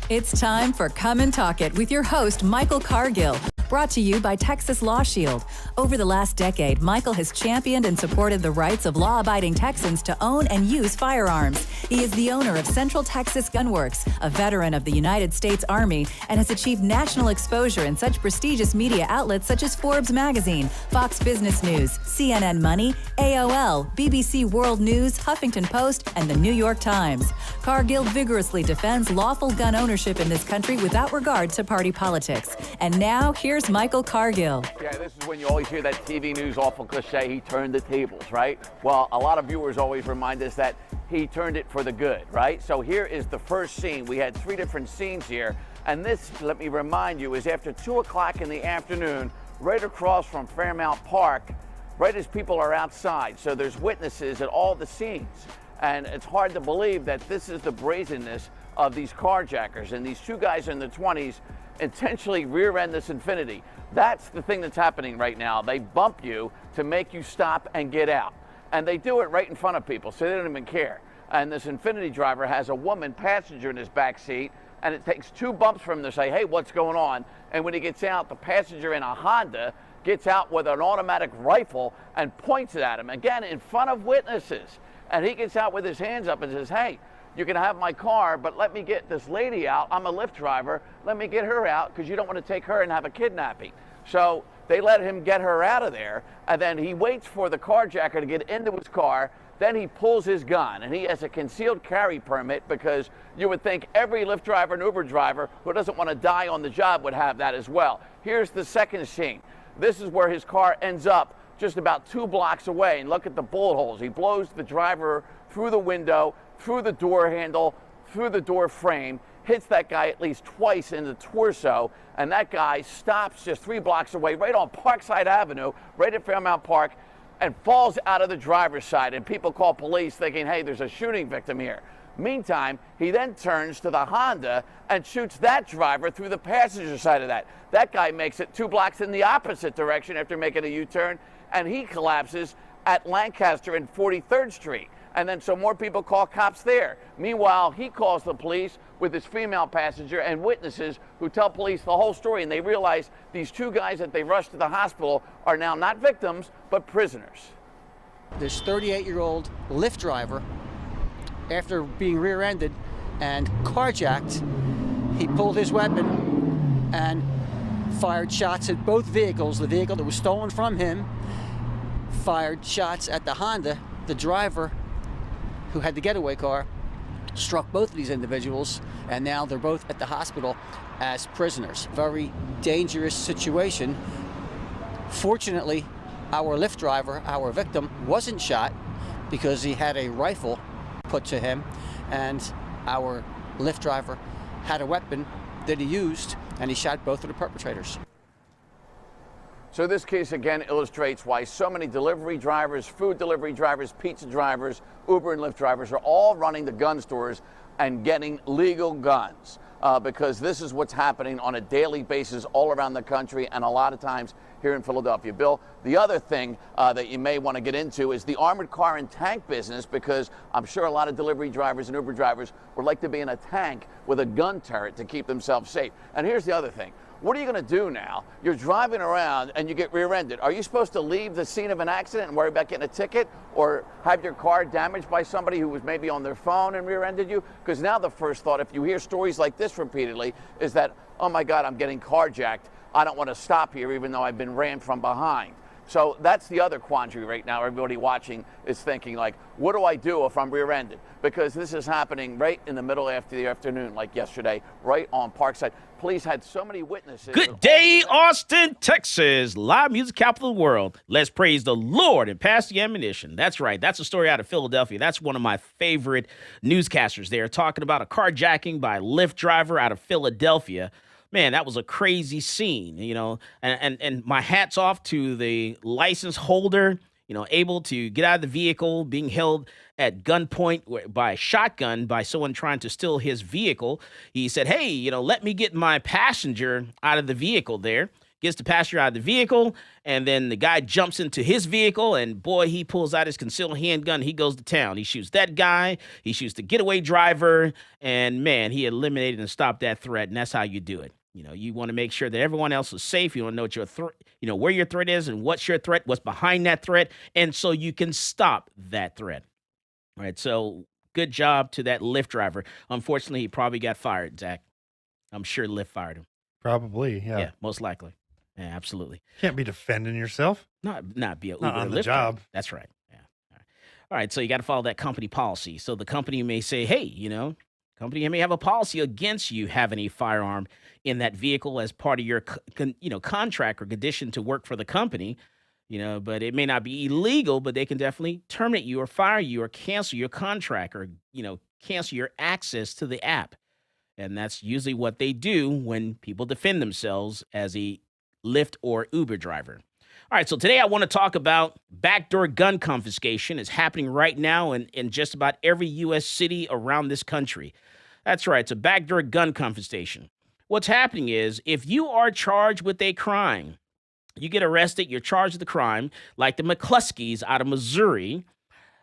It's time for Come and Talk It with your host, Michael Cargill. Brought to you by Texas Law Shield. Over the last decade, Michael has championed and supported the rights of law-abiding Texans to own and use firearms. He is the owner of Central Texas Gunworks, a veteran of the United States Army, and has achieved national exposure in such prestigious media outlets such as Forbes Magazine, Fox Business News, CNN Money, AOL, BBC World News, Huffington Post, and the New York Times. Cargill vigorously defends lawful gun ownership in this country without regard to party politics. And now, here's Michael Cargill. Yeah, this is when you always hear that TV news awful cliche, he turned the tables, right? Well, a lot of viewers always remind us that he turned it for the good, right? So here is the first scene. We had 3 different scenes here, and this, let me remind you, is after 2 o'clock in the afternoon, right across from Fairmount Park, right as people are outside. So there's witnesses at all the scenes, and it's hard to believe that this is the brazenness of these carjackers, and these 2 guys in their 20s intentionally rear-end this Infinity. That's the thing that's happening right now. They bump you to make you stop and get out. And they do it right in front of people, so they don't even care. And this Infinity driver has a woman passenger in his back seat, and it takes 2 bumps for him to say, hey, what's going on? And when he gets out, the passenger in a Honda gets out with an automatic rifle and points it at him, again, in front of witnesses. And he gets out with his hands up and says, hey, you can have my car, but let me get this lady out. I'm a Lyft driver. Let me get her out because you don't want to take her and have a kidnapping. So they let him get her out of there, and then he waits for the carjacker to get into his car. Then he pulls his gun, and he has a concealed carry permit because you would think every Lyft driver and Uber driver who doesn't want to die on the job would have that as well. Here's the second scene. This is where his car ends up just about 2 blocks away, and look at the bullet holes. He blows the driver through the window, through the door handle, through the door frame, hits that guy at least twice in the torso, and that guy stops just 3 blocks away, right on Parkside Avenue, right at Fairmount Park, and falls out of the driver's side, and people call police thinking, hey, there's a shooting victim here. Meantime, he then turns to the Honda and shoots that driver through the passenger side of that. That guy makes it 2 blocks in the opposite direction after making a U-turn, and he collapses at Lancaster and 43rd Street. And then so more people call cops there. Meanwhile, he calls the police with his female passenger and witnesses who tell police the whole story, and they realize these 2 guys that they rushed to the hospital are now not victims, but prisoners. This 38-year-old Lyft driver, after being rear-ended and carjacked, he pulled his weapon and fired shots at both vehicles. The vehicle that was stolen from him fired shots at the Honda. The driver, who had the getaway car, struck both of these individuals, and now they're both at the hospital as prisoners. Very dangerous situation. Fortunately, our Lyft driver, our victim, wasn't shot because he had a rifle put to him, and our Lyft driver had a weapon that he used, and he shot both of the perpetrators. So this case again illustrates why so many delivery drivers, food delivery drivers, pizza drivers, Uber and Lyft drivers are all running the gun stores and getting legal guns because this is what's happening on a daily basis all around the country and a lot of times here in Philadelphia. Bill, the other thing that you may want to get into is the armored car and tank business, because I'm sure a lot of delivery drivers and Uber drivers would like to be in a tank with a gun turret to keep themselves safe. And here's the other thing. What are you going to do now? You're driving around and you get rear-ended. Are you supposed to leave the scene of an accident and worry about getting a ticket, or have your car damaged by somebody who was maybe on their phone and rear-ended you? Because now the first thought, if you hear stories like this repeatedly, is that, oh my God, I'm getting carjacked. I don't want to stop here even though I've been rammed from behind. So that's the other quandary right now. Everybody watching is thinking, like, what do I do if I'm rear-ended? Because this is happening right in the middle of the afternoon, like yesterday, right on Parkside. Police had so many witnesses. Good day, Austin, Texas, live music capital of the world. Let's praise the Lord and pass the ammunition. That's right. That's a story out of Philadelphia. That's one of my favorite newscasters there, talking about a carjacking by a Lyft driver out of Philadelphia. Man, that was a crazy scene, you know, and my hat's off to the license holder, you know, able to get out of the vehicle, being held at gunpoint by a shotgun by someone trying to steal his vehicle. He said, hey, you know, let me get my passenger out of the vehicle there. gets the passenger out of the vehicle, and then the guy jumps into his vehicle, and boy, he pulls out his concealed handgun. He goes to town. He shoots that guy. He shoots the getaway driver, and man, he eliminated and stopped that threat, and that's how you do it. You want to make sure that everyone else is safe. You want to know what your where your threat is and what's your threat, what's behind that threat, and so you can stop that threat. All right, so good job to that Lyft driver. Unfortunately, he probably got fired, Zach. I'm sure Lyft fired him. Probably, yeah. Yeah, most likely. Yeah, absolutely. Can't be defending yourself. Not be a Uber Not on or the Lyft job. driver. That's right. Yeah. All right, so you got to follow that company policy. So the company may say, hey, company may have a policy against you having a firearm in that vehicle as part of your contract or condition to work for the company. But it may not be illegal, but they can definitely terminate you or fire you or cancel your contract or, cancel your access to the app. And that's usually what they do when people defend themselves as a Lyft or Uber driver. All right, so today I want to talk about backdoor gun confiscation. It's happening right now in just about every U.S. city around this country. That's right, it's a backdoor gun confiscation. What's happening is if you are charged with a crime, you get arrested, you're charged with the crime, like the McCluskeys out of Missouri,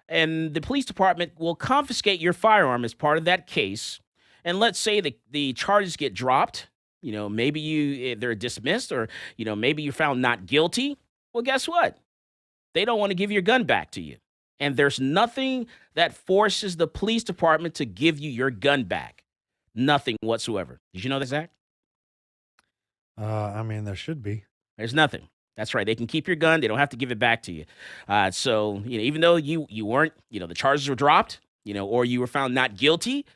and the police department will confiscate your firearm as part of that case. And let's say the charges get dropped. Maybe they're dismissed or, maybe you're found not guilty. Well, guess what? They don't want to give your gun back to you. And there's nothing that forces the police department to give you your gun back. Nothing whatsoever. Did you know that, Zach? There should be. There's nothing. That's right. They can keep your gun. They don't have to give it back to you. So, even though you weren't, the charges were dropped, or you were found not guilty,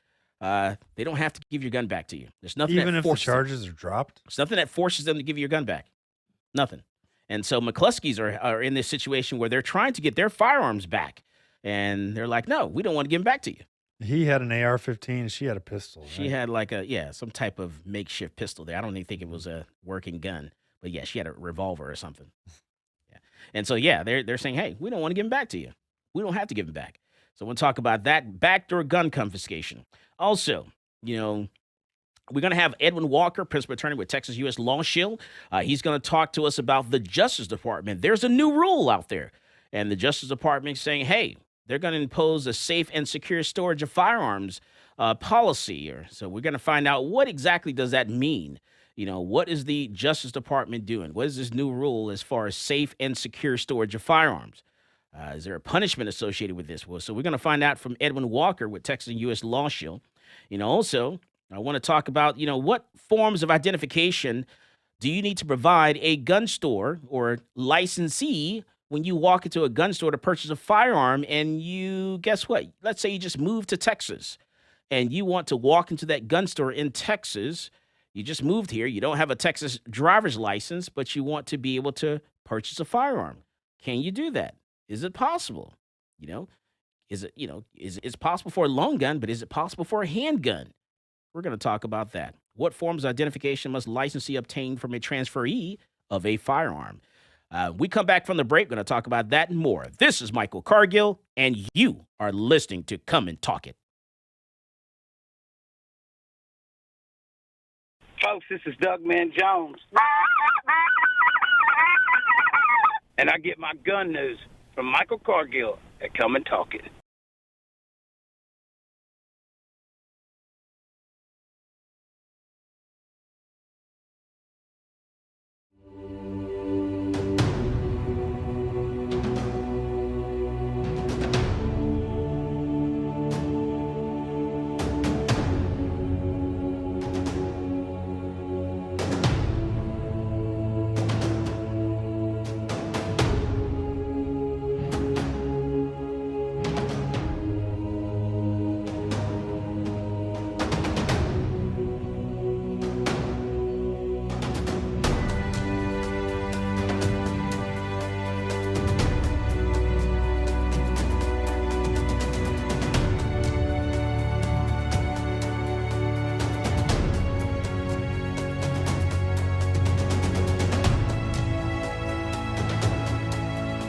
they don't have to give your gun back to you. There's nothing Even that if the forces charges are dropped? There's nothing that forces them to give you your gun back. Nothing. And so McCluskeys are in this situation where they're trying to get their firearms back. And they're like, no, we don't want to give them back to you. He had an AR-15. She had a pistol. Right? She had some type of makeshift pistol there. I don't even think it was a working gun. But yeah, she had a revolver or something. Yeah. And so, they're saying, hey, we don't want to give them back to you. We don't have to give them back. So we'll talk about that backdoor gun confiscation. Also, we're going to have Edwin Walker, principal attorney with Texas U.S. Law Shield. He's going to talk to us about the Justice Department. There's a new rule out there. And the Justice Department is saying, hey, they're going to impose a safe and secure storage of firearms policy. So we're going to find out what exactly does that mean. What is the Justice Department doing? What is this new rule as far as safe and secure storage of firearms? Is there a punishment associated with this? Well, so we're going to find out from Edwin Walker with Texas U.S. Law Shield. Also, I want to talk about, what forms of identification do you need to provide a gun store or licensee when you walk into a gun store to purchase a firearm and guess what? Let's say you just moved to Texas and you want to walk into that gun store in Texas. You just moved here. You don't have a Texas driver's license, but you want to be able to purchase a firearm. Can you do that? Is it possible? Is it possible for a long gun, but is it possible for a handgun? We're going to talk about that. What forms of identification must licensee obtain from a transferee of a firearm? We come back from the break. We're going to talk about that and more. This is Michael Cargill, and you are listening to Come and Talk It. Folks, this is Doug Man Jones. And I get my gun news from Michael Cargill at Come and Talk It.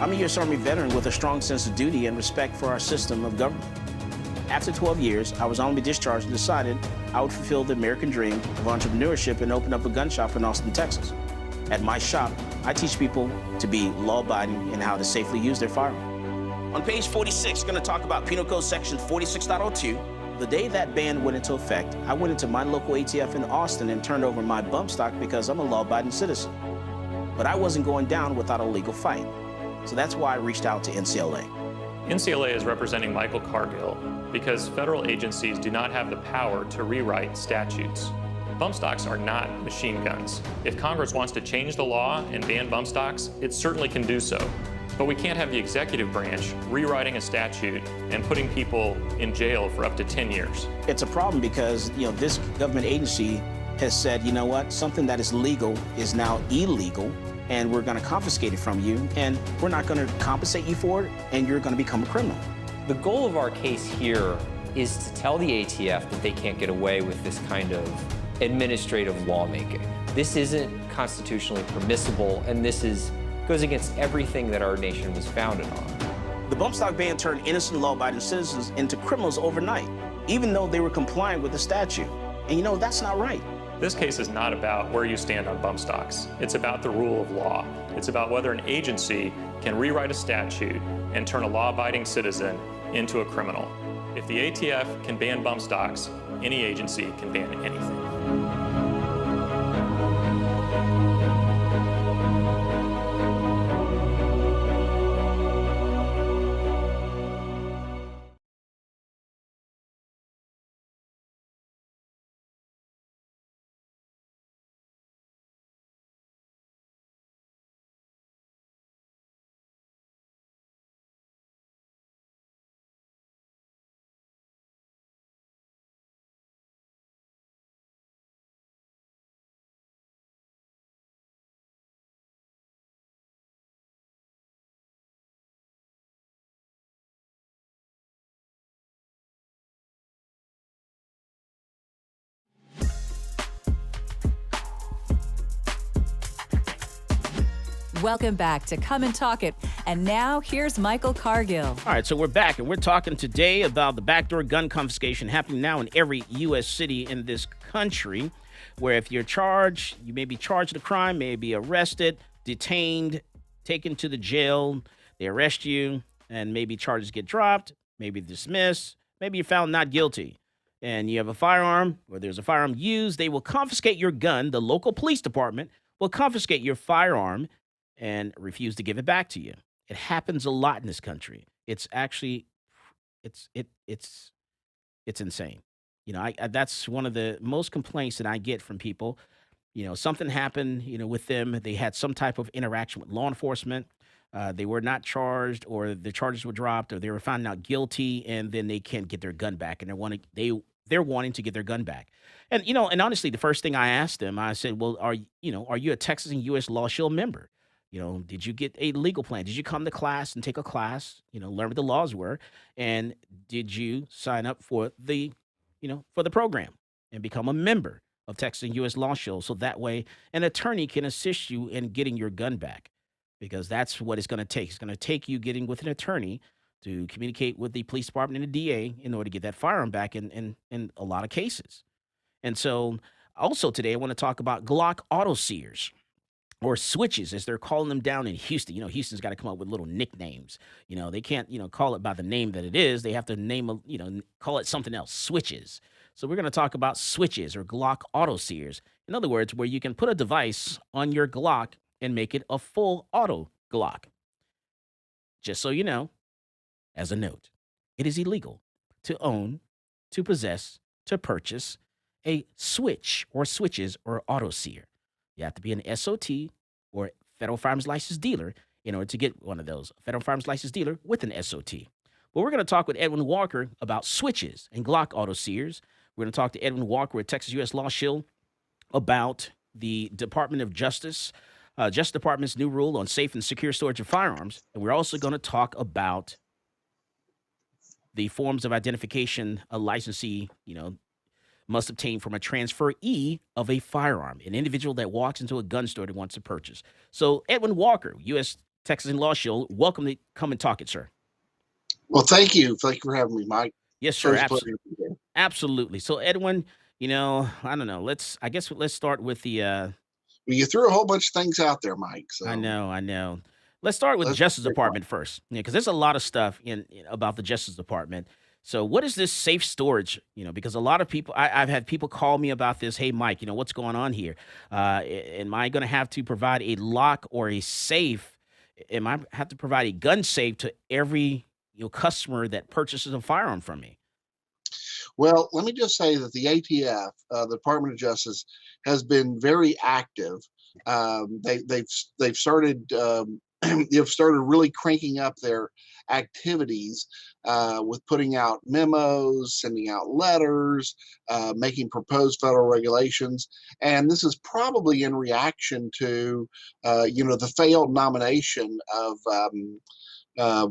I'm a U.S. Army veteran with a strong sense of duty and respect for our system of government. After 12 years, I was honorably discharged and decided I would fulfill the American dream of entrepreneurship and open up a gun shop in Austin, Texas. At my shop, I teach people to be law-abiding and how to safely use their firearm. On page 46, going to talk about Penal Code Section 46.02. The day that ban went into effect, I went into my local ATF in Austin and turned over my bump stock because I'm a law-abiding citizen. But I wasn't going down without a legal fight. So that's why I reached out to NCLA. NCLA is representing Michael Cargill because federal agencies do not have the power to rewrite statutes. Bump stocks are not machine guns. If Congress wants to change the law and ban bump stocks, it certainly can do so. But we can't have the executive branch rewriting a statute and putting people in jail for up to 10 years. It's a problem because, this government agency has said, you know what, something that is legal is now illegal, and we're going to confiscate it from you, and we're not going to compensate you for it, and you're going to become a criminal. The goal of our case here is to tell the ATF that they can't get away with this kind of administrative lawmaking. This isn't constitutionally permissible, and this goes against everything that our nation was founded on. The bump stock ban turned innocent law-abiding citizens into criminals overnight, even though they were compliant with the statute. And that's not right. This case is not about where you stand on bump stocks. It's about the rule of law. It's about whether an agency can rewrite a statute and turn a law-abiding citizen into a criminal. If the ATF can ban bump stocks, any agency can ban anything. Welcome back to Come and Talk It. And now here's Michael Cargill. All right, so we're back, and we're talking today about the backdoor gun confiscation happening now in every U.S. city in this country, where if you're charged, you may be charged with a crime, may be arrested, detained, taken to the jail, they arrest you, and maybe charges get dropped, maybe dismissed, maybe you're found not guilty, and you have a firearm, or there's a firearm used, they will confiscate your gun. The local police department will confiscate your firearm and refuse to give it back to you. It happens a lot in this country. It's actually, it's insane. That's one of the most complaints that I get from people. Something happened, with them. They had some type of interaction with law enforcement. They were not charged, or the charges were dropped, or they were found not guilty, and then they can't get their gun back, and they're wanting to get their gun back. And and honestly, the first thing I asked them, I said, well, are you a Texas and U.S. Law Shield member? Did you get a legal plan? Did you come to class and take a class, learn what the laws were? And did you sign up for the program and become a member of Texas and U.S. Law Shield? So that way an attorney can assist you in getting your gun back, because that's what it's going to take. It's going to take you getting with an attorney to communicate with the police department and the DA in order to get that firearm back in a lot of cases. And so also today I want to talk about Glock auto sears, or switches, as they're calling them down in Houston. Houston's got to come up with little nicknames. They can't, call it by the name that it is. They have to call it something else, switches. So we're going to talk about switches, or Glock auto sears. In other words, where you can put a device on your Glock and make it a full auto Glock. Just so you know, as a note, it is illegal to own, to possess, to purchase a switch or switches or auto sear. You have to be an SOT or Federal Firearms License Dealer in order to get one of those. Federal Firearms License Dealer with an SOT. Well, we're going to talk with Edwin Walker about switches and Glock auto sears. We're going to talk to Edwin Walker with Texas U.S. Law Shield about the Department of Justice Department's new rule on safe and secure storage of firearms. And we're also going to talk about the forms of identification a licensee, must obtain from a transferee of a firearm, an individual that walks into a gun store that wants to purchase. So, Edwin Walker, U.S. Texas Law Shield, welcome to Come and Talk It, sir. Well, thank you. Thank you for having me, Mike. Yes, sir. Absolutely. So, Edwin, I don't know. Let's start with the Well, you threw a whole bunch of things out there, Mike. So I know. Let's start with the let's Justice pick one. Department first, because there's a lot of stuff about the Justice Department. So, what is this safe storage? Because a lot of people, I've had people call me about this. Hey, Mike, what's going on here? Am I going to have to provide a lock or a safe? Am I have to provide a gun safe to every customer that purchases a firearm from me? Well, let me just say that the ATF, the Department of Justice, has been very active. They've started they've started really cranking up their activities with putting out memos, sending out letters, making proposed federal regulations, and this is probably in reaction to the failed nomination of uh,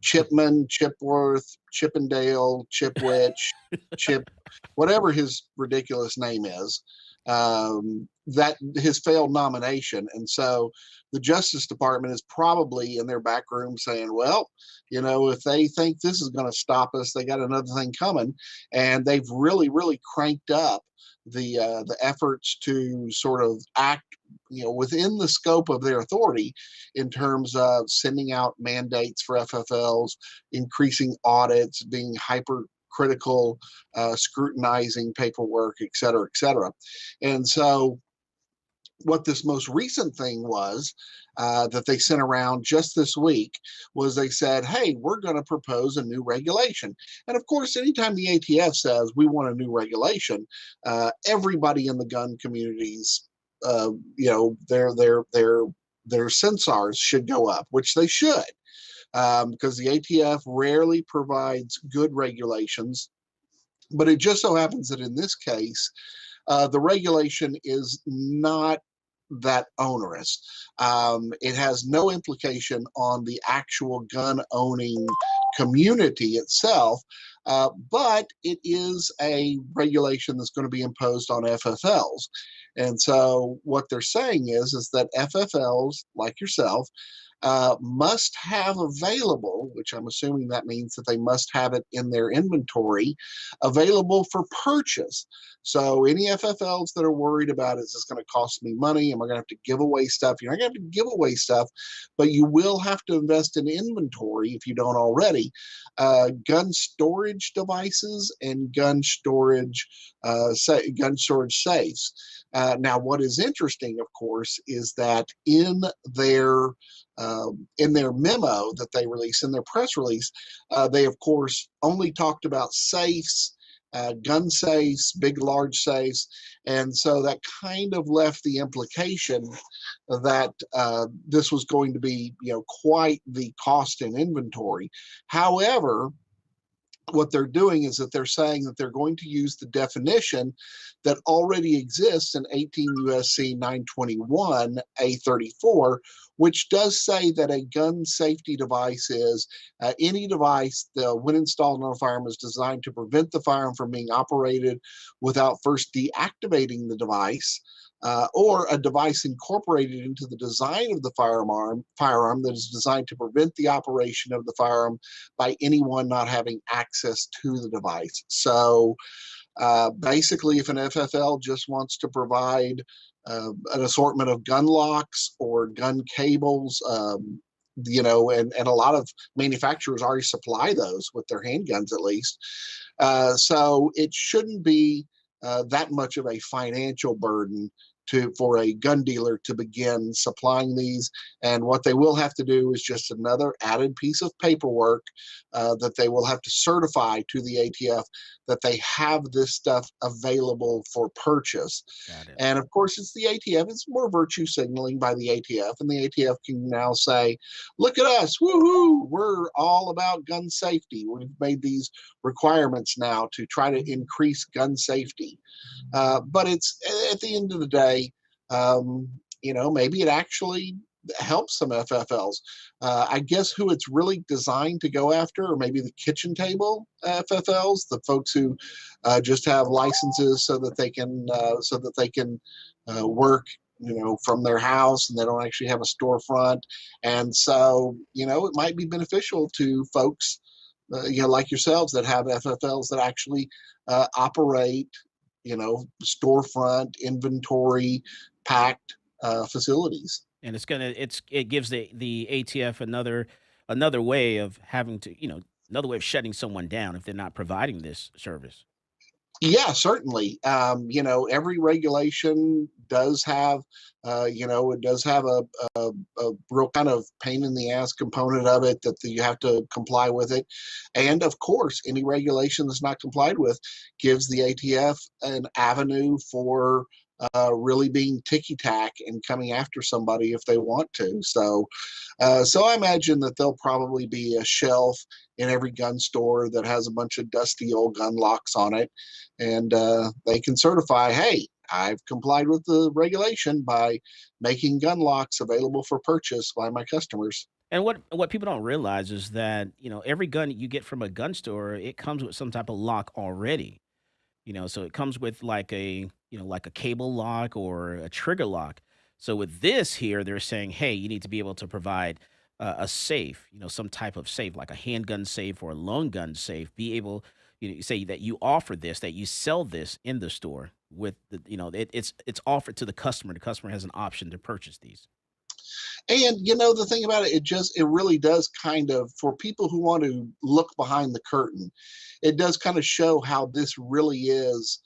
Chipman, Chipworth, Chippendale, Chipwich, Chip, whatever his ridiculous name is, that his failed nomination. And so the Justice Department is probably in their back room saying, well, if they think this is going to stop us, they got another thing coming. And they've really, really cranked up the efforts to sort of act within the scope of their authority in terms of sending out mandates for FFLs, increasing audits, being hypercritical, scrutinizing paperwork, et cetera, et cetera. And so what this most recent thing was that they sent around just this week was they said, hey, we're going to propose a new regulation. And of course, anytime the ATF says we want a new regulation, everybody in the gun communities, their sensors should go up, which they should, because the ATF rarely provides good regulations. But it just so happens that in this case, the regulation is not that onerous. It has no implication on the actual gun owning community itself, but it is a regulation that's going to be imposed on FFLs. And so what they're saying is that FFLs like yourself must have available, which I'm assuming that means that they must have it in their inventory, available for purchase. So any FFLs that are worried about, is this going to cost me money? Am I going to have to give away stuff? You're not going to have to give away stuff, but you will have to invest in inventory if you don't already. Gun storage devices and gun storage safes. Now, what is interesting, of course, is that in their memo that they released, in their press release, they, of course, only talked about safes, gun safes, big, large safes. And so that kind of left the implication that this was going to be, quite the cost in inventory. However, what they're doing is that they're saying that they're going to use the definition that already exists in 18 U.S.C. 921 A34, which does say that a gun safety device is any device that, when installed on a firearm, is designed to prevent the firearm from being operated without first deactivating the device, or a device incorporated into the design of the firearm that is designed to prevent the operation of the firearm by anyone not having access to the device. So basically, if an FFL just wants to provide an assortment of gun locks or gun cables, and a lot of manufacturers already supply those with their handguns, at least. So it shouldn't be that much of a financial burden for a gun dealer to begin supplying these. And what they will have to do is just another added piece of paperwork that they will have to certify to the ATF that they have this stuff available for purchase. And of course, it's the ATF. It's more virtue signaling by the ATF, and the ATF can now say, look at us, woohoo, we're all about gun safety. We've made these requirements now to try to increase gun safety. But it's, at the end of the day, maybe it actually helps some FFLs. I guess who it's really designed to go after, or maybe the kitchen table FFLs, the folks who just have licenses so that they can work, from their house, and they don't actually have a storefront. And so, it might be beneficial to folks, like yourselves, that have FFLs that actually operate, storefront, inventory, packed facilities. And it gives the ATF another way of having to, another way of shutting someone down if they're not providing this service. Yeah, certainly. Every regulation does have, it does have a real kind of pain in the ass component of it that you have to comply with it. And of course, any regulation that's not complied with gives the ATF an avenue for really being ticky-tack and coming after somebody if they want to. So I imagine that there'll probably be a shelf in every gun store that has a bunch of dusty old gun locks on it. And they can certify, hey, I've complied with the regulation by making gun locks available for purchase by my customers. And what people don't realize is that, every gun you get from a gun store, it comes with some type of lock already. So it comes with like a cable lock or a trigger lock. So with this here, they're saying, hey, you need to be able to provide a safe, some type of safe, like a handgun safe or a long gun safe, be able, say that you offer this, that you sell this in the store with the, it's offered to the customer. The customer has an option to purchase these. And the thing about it, it really does kind of, for people who want to look behind the curtain, it does kind of show how this really is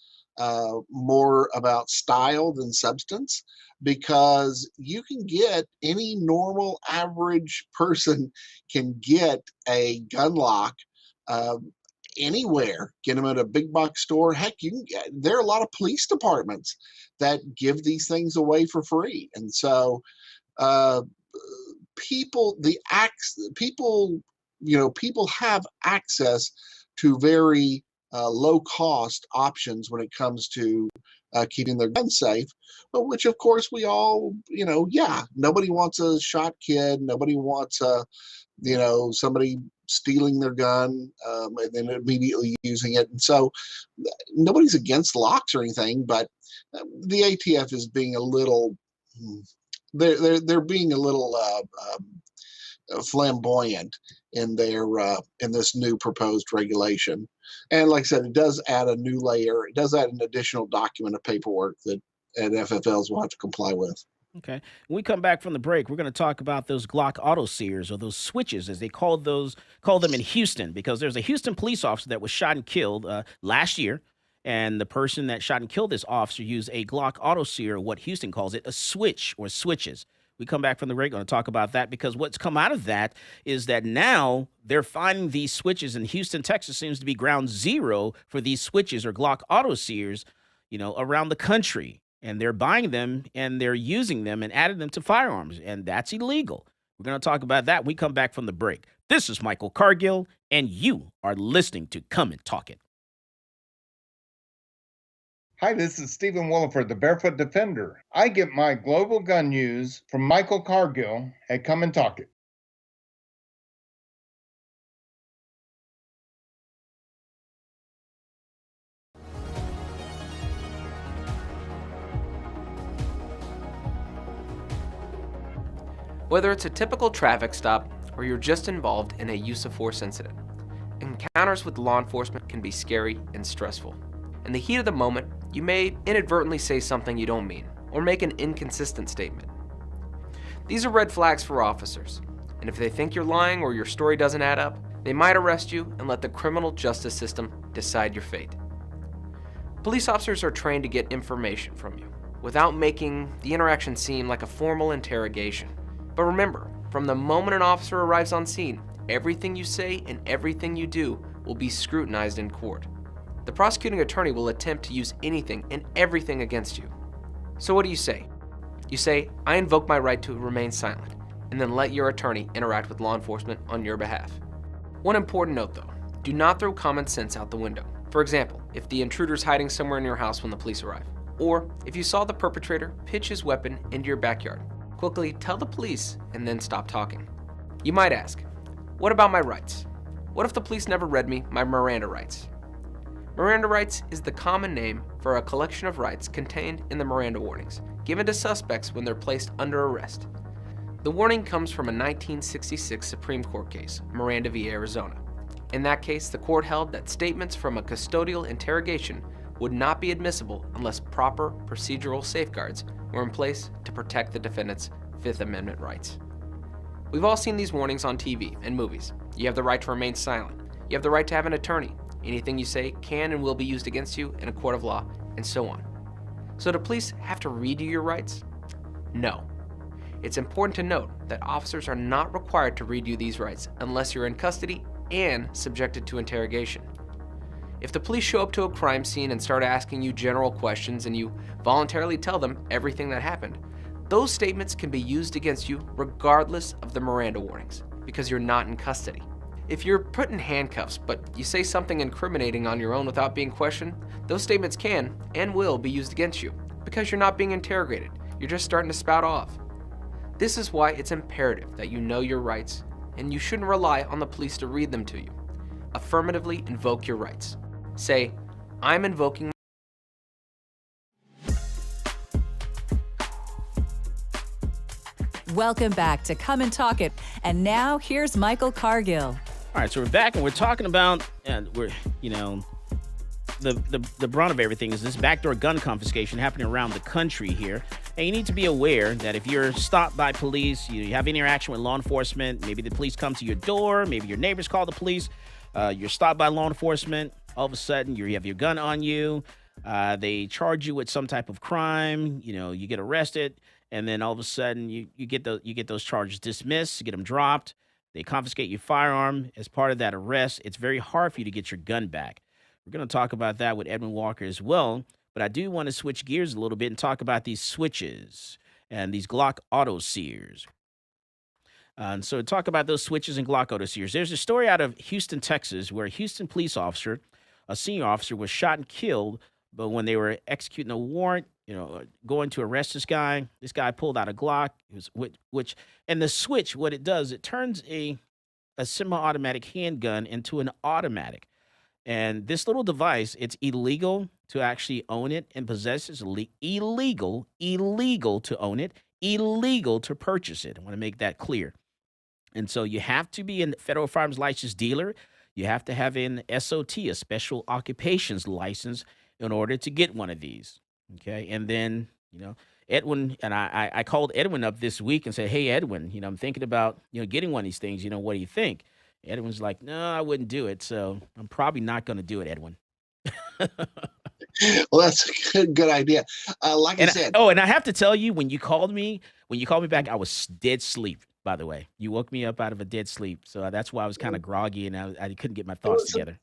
more about style than substance, because you can get any normal average person can get a gun lock anywhere. Get them at a big box store. Heck, there are a lot of police departments that give these things away for free. And so people have access to very low cost options when it comes to keeping their guns safe, but which of course we all, nobody wants a shot kid. Nobody wants somebody stealing their gun and then immediately using it. And so nobody's against locks or anything, but the ATF is being a little, they're being a little flamboyant in this new proposed regulation. And like I said, it does add a new layer. It does add an additional document of paperwork that FFLs will have to comply with. Okay. When we come back from the break, we're going to talk about those Glock auto sears, or those switches, as they call them in Houston, because there's a Houston police officer that was shot and killed last year. And the person that shot and killed this officer used a Glock auto sear, what Houston calls it, a switch or switches. We come back from the break, going to talk about that, because what's come out of that is that now they're finding these switches in Houston, Texas seems to be ground zero for these switches or Glock auto sears, around the country. And they're buying them and they're using them and adding them to firearms. And that's illegal. We're going to talk about that when we come back from the break. This is Michael Cargill, and you are listening to Come and Talk It. Hi, this is Stephen Williford, the Barefoot Defender. I get my global gun news from Michael Cargill at Come and Talk It. Whether it's a typical traffic stop or you're just involved in a use of force incident, encounters with law enforcement can be scary and stressful. In the heat of the moment, you may inadvertently say something you don't mean or make an inconsistent statement. These are red flags for officers, and if they think you're lying or your story doesn't add up, they might arrest you and let the criminal justice system decide your fate. Police officers are trained to get information from you without making the interaction seem like a formal interrogation. But remember, from the moment an officer arrives on scene, everything you say and everything you do will be scrutinized in court. The prosecuting attorney will attempt to use anything and everything against you. So what do you say? You say, I invoke my right to remain silent, and then let your attorney interact with law enforcement on your behalf. One important note though, do not throw common sense out the window. For example, if the intruder's hiding somewhere in your house when the police arrive, or if you saw the perpetrator pitch his weapon into your backyard, quickly tell the police and then stop talking. You might ask, what about my rights? What if the police never read me my Miranda rights? Miranda rights is the common name for a collection of rights contained in the Miranda warnings, given to suspects when they're placed under arrest. The warning comes from a 1966 Supreme Court case, Miranda v. Arizona. In that case, the court held that statements from a custodial interrogation would not be admissible unless proper procedural safeguards were in place to protect the defendant's Fifth Amendment rights. We've all seen these warnings on TV and movies. You have the right to remain silent. You have the right to have an attorney. Anything you say can and will be used against you in a court of law, and so on. So do police have to read you your rights? No. It's important to note that officers are not required to read you these rights unless you're in custody and subjected to interrogation. If the police show up to a crime scene and start asking you general questions and you voluntarily tell them everything that happened, those statements can be used against you regardless of the Miranda warnings because you're not in custody. If you're put in handcuffs but you say something incriminating on your own without being questioned, those statements can and will be used against you because you're not being interrogated. You're just starting to spout off. This is why it's imperative that you know your rights, and you shouldn't rely on the police to read them to you. Affirmatively invoke your rights. Say, I'm invoking. Welcome back to Come and Talk It. And now here's Michael Cargill. All right, so we're back and we're talking about, the brunt of everything is this backdoor gun confiscation happening around the country here. And you need to be aware that if you're stopped by police, you have interaction with law enforcement, maybe the police come to your door, maybe your neighbors call the police, you're stopped by law enforcement, all of a sudden you have your gun on you, they charge you with some type of crime, you get arrested, and then all of a sudden you get those charges dismissed, you get them dropped, they confiscate your firearm. As part of that arrest, it's very hard for you to get your gun back. We're going to talk about that with Edwin Walker as well, but I do want to switch gears a little bit and talk about these switches and these Glock auto sears. And so talk about those switches and Glock auto sears. There's a story out of Houston, Texas, where a Houston police officer, a senior officer, was shot and killed, but when they were executing a warrant, going to arrest this guy pulled out a Glock, and the switch, what it does, it turns a semi-automatic handgun into an automatic. And this little device, it's illegal to actually own it and possess it. It's illegal to own it, illegal to purchase it. I want to make that clear. And so you have to be a federal firearms license dealer. You have to have an SOT, a special occupations license, in order to get one of these. Okay. And then, Edwin, and I called Edwin up this week and said, hey, Edwin, I'm thinking about, getting one of these things. What do you think? Edwin's like, no, I wouldn't do it. So I'm probably not going to do it, Edwin. Well, that's a good idea. I said. And I have to tell you, when you called me back, I was dead sleep, by the way. You woke me up out of a dead sleep. So that's why I was kind of groggy and I couldn't get my thoughts together.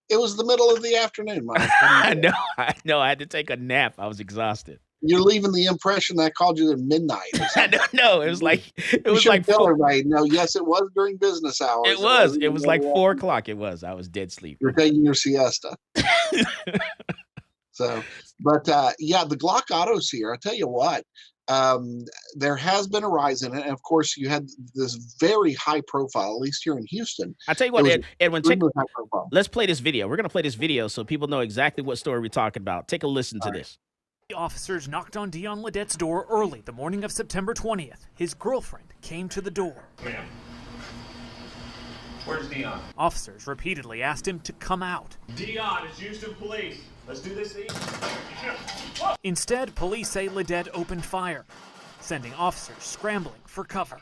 It was the middle of the afternoon, Mike. I know. I had to take a nap. I was exhausted. You're leaving the impression that I called you at midnight. No, it was like tell everybody. No, yes, it was during business hours. It was like 4 o'clock. It was. I was dead sleep. You're taking your siesta. So, but the Glock auto sear. I tell you what, there has been a rise in it, and of course, you had this very high profile, at least here in Houston. I tell you what, Edwin, let's play this video. We're going to play this video so people know exactly what story we're talking about. Take a listen to this. Officers knocked on Dion Ledette's door early the morning of September 20th. His girlfriend came to the door. Ma'am. Where's Dion? Officers repeatedly asked him to come out. Dion, it's Houston Police. Let's do this easy. Instead, police say Ledette opened fire, sending officers scrambling for cover.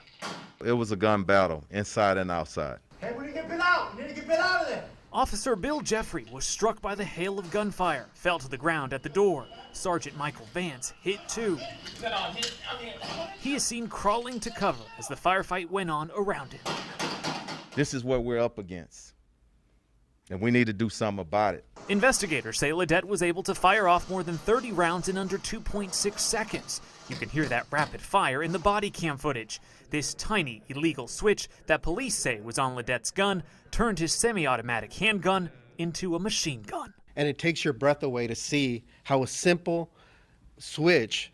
It was a gun battle, inside and outside. Hey, we need to get Bill out. We need to get Bill out of there. Officer Bill Jeffrey was struck by the hail of gunfire, fell to the ground at the door. Sergeant Michael Vance hit too. He is seen crawling to cover as the firefight went on around him. This is what we're up against, and we need to do something about it. Investigators say Ledette was able to fire off more than 30 rounds in under 2.6 seconds. You can hear that rapid fire in the body cam footage. This tiny illegal switch that police say was on Ledette's gun turned his semi-automatic handgun into a machine gun. And it takes your breath away to see how a simple switch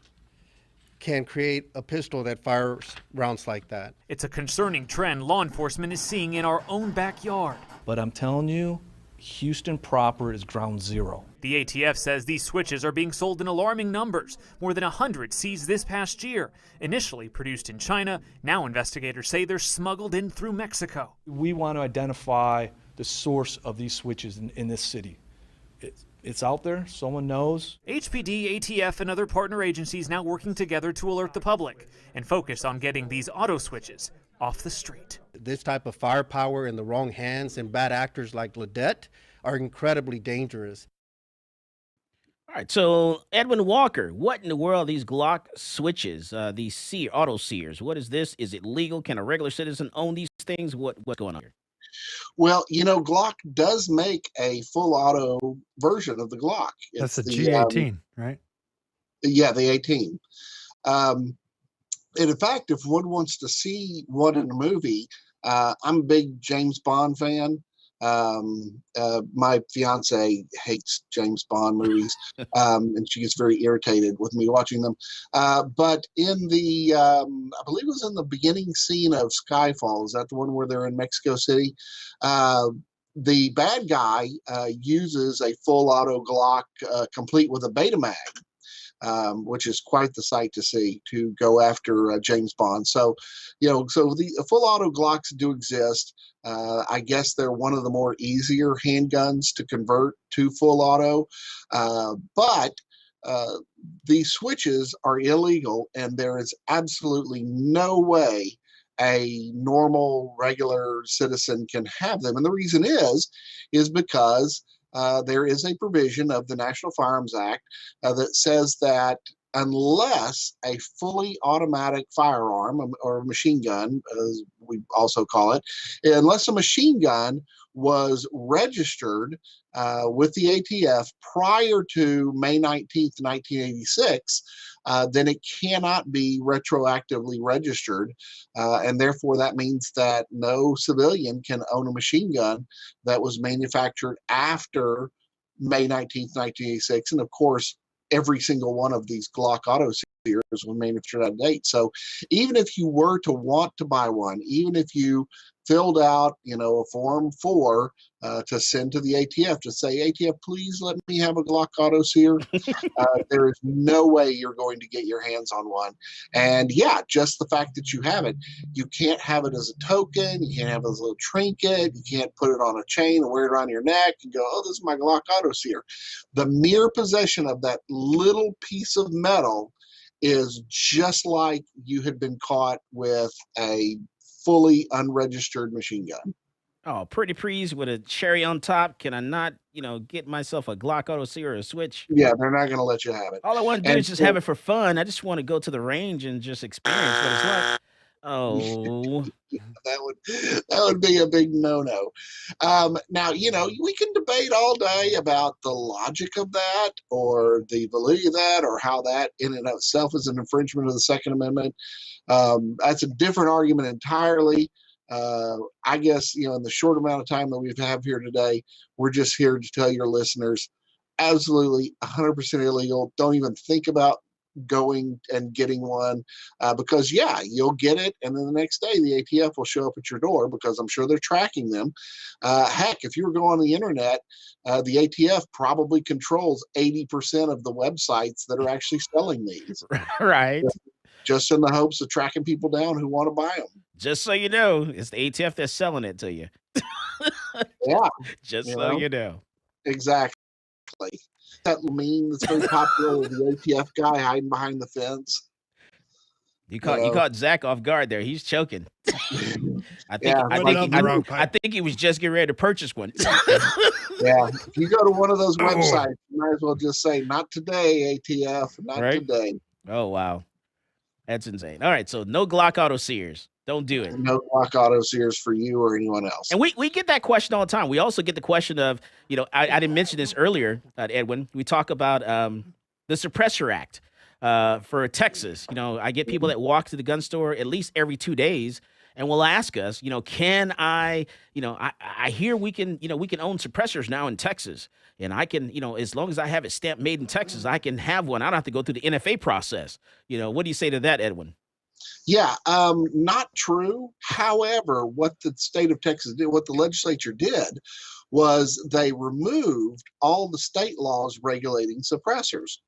can create a pistol that fires rounds like that. It's a concerning trend law enforcement is seeing in our own backyard. But I'm telling you, Houston proper is ground zero. The ATF says these switches are being sold in alarming numbers. More than 100 seized this past year. Initially produced in China, now investigators say they're smuggled in through Mexico. We want to identify the source of these switches in this city. It's out there. Someone knows. HPD, ATF, and other partner agencies now working together to alert the public and focus on getting these auto switches off the street. This type of firepower in the wrong hands and bad actors like Ledette are incredibly dangerous. All right, so Edwin Walker, what in the world are these Glock switches, these auto sears? What is this? Is it legal? Can a regular citizen own these things? What's going on here? Well, Glock does make a full auto version of the Glock. That's the G18, right? Yeah, the 18. And in fact, if one wants to see one in a movie, I'm a big James Bond fan. My fiance hates James Bond movies, and she gets very irritated with me watching them. But in the, I believe it was in the beginning scene of Skyfall, is that the one where they're in Mexico City? The bad guy uses a full auto Glock complete with a Betamax. Which is quite the sight to see to go after James Bond. So, the full auto Glocks do exist. I guess they're one of the more easier handguns to convert to full auto, but these switches are illegal, and there is absolutely no way a normal, regular citizen can have them. And the reason is because there is a provision of the National Firearms Act that says that unless a fully automatic firearm or machine gun, as we also call it, unless a machine gun was registered with the ATF prior to May 19th, 1986, then it cannot be retroactively registered. And therefore, that means that no civilian can own a machine gun that was manufactured after May 19th, 1986. And of course, every single one of these Glock auto series was manufactured out of date. So even if you were to want to buy one, even if you filled out, a Form 4 to send to the ATF to say, ATF, please let me have a Glock auto sear. There is no way you're going to get your hands on one. And yeah, just the fact that you have it, you can't have it as a token. You can't have it as a little trinket. You can't put it on a chain and wear it around your neck and go, oh, this is my Glock auto sear. The mere possession of that little piece of metal is just like you had been caught with a fully unregistered machine gun. Oh, pretty please with a cherry on top. Can I not, get myself a Glock auto sear or a switch? Yeah, they're not going to let you have it. All I want to do is just have it for fun. I just want to go to the range and just experience what it's like. Oh, that would be a big no-no. Now, we can debate all day about the logic of that or the validity of that or how that in and of itself is an infringement of the Second Amendment. That's a different argument entirely. I guess, in the short amount of time that we have here today, we're just here to tell your listeners, absolutely 100% illegal. Don't even think about going and getting one because, yeah, you'll get it. And then the next day, the ATF will show up at your door because I'm sure they're tracking them. Heck, if you were going on the internet, the ATF probably controls 80% of the websites that are actually selling these. Right. Just in the hopes of tracking people down who want to buy them. Just so you know, it's the ATF that's selling it to you. Yeah. Just so you know. Exactly. That meme that's very popular with the ATF guy hiding behind the fence. You caught Zach off guard there. He's choking. I think he was just getting ready to purchase one. Yeah. If you go to one of those websites, you might as well just say, not today, ATF, not today. Oh, wow. That's insane. All right, so no Glock auto sears. Don't do it. No Glock auto sears for you or anyone else. And we get that question all the time. We also get the question of, I didn't mention this earlier, Edwin. We talk about the Suppressor Act for Texas. I get people that walk to the gun store at least every 2 days and will ask us, can I hear we can own suppressors now in Texas. And I can, as long as I have it stamped made in Texas, I can have one. I don't have to go through the NFA process. What do you say to that, Edwin? Yeah, not true. However, what the state of Texas did, what the legislature did, was they removed all the state laws regulating suppressors.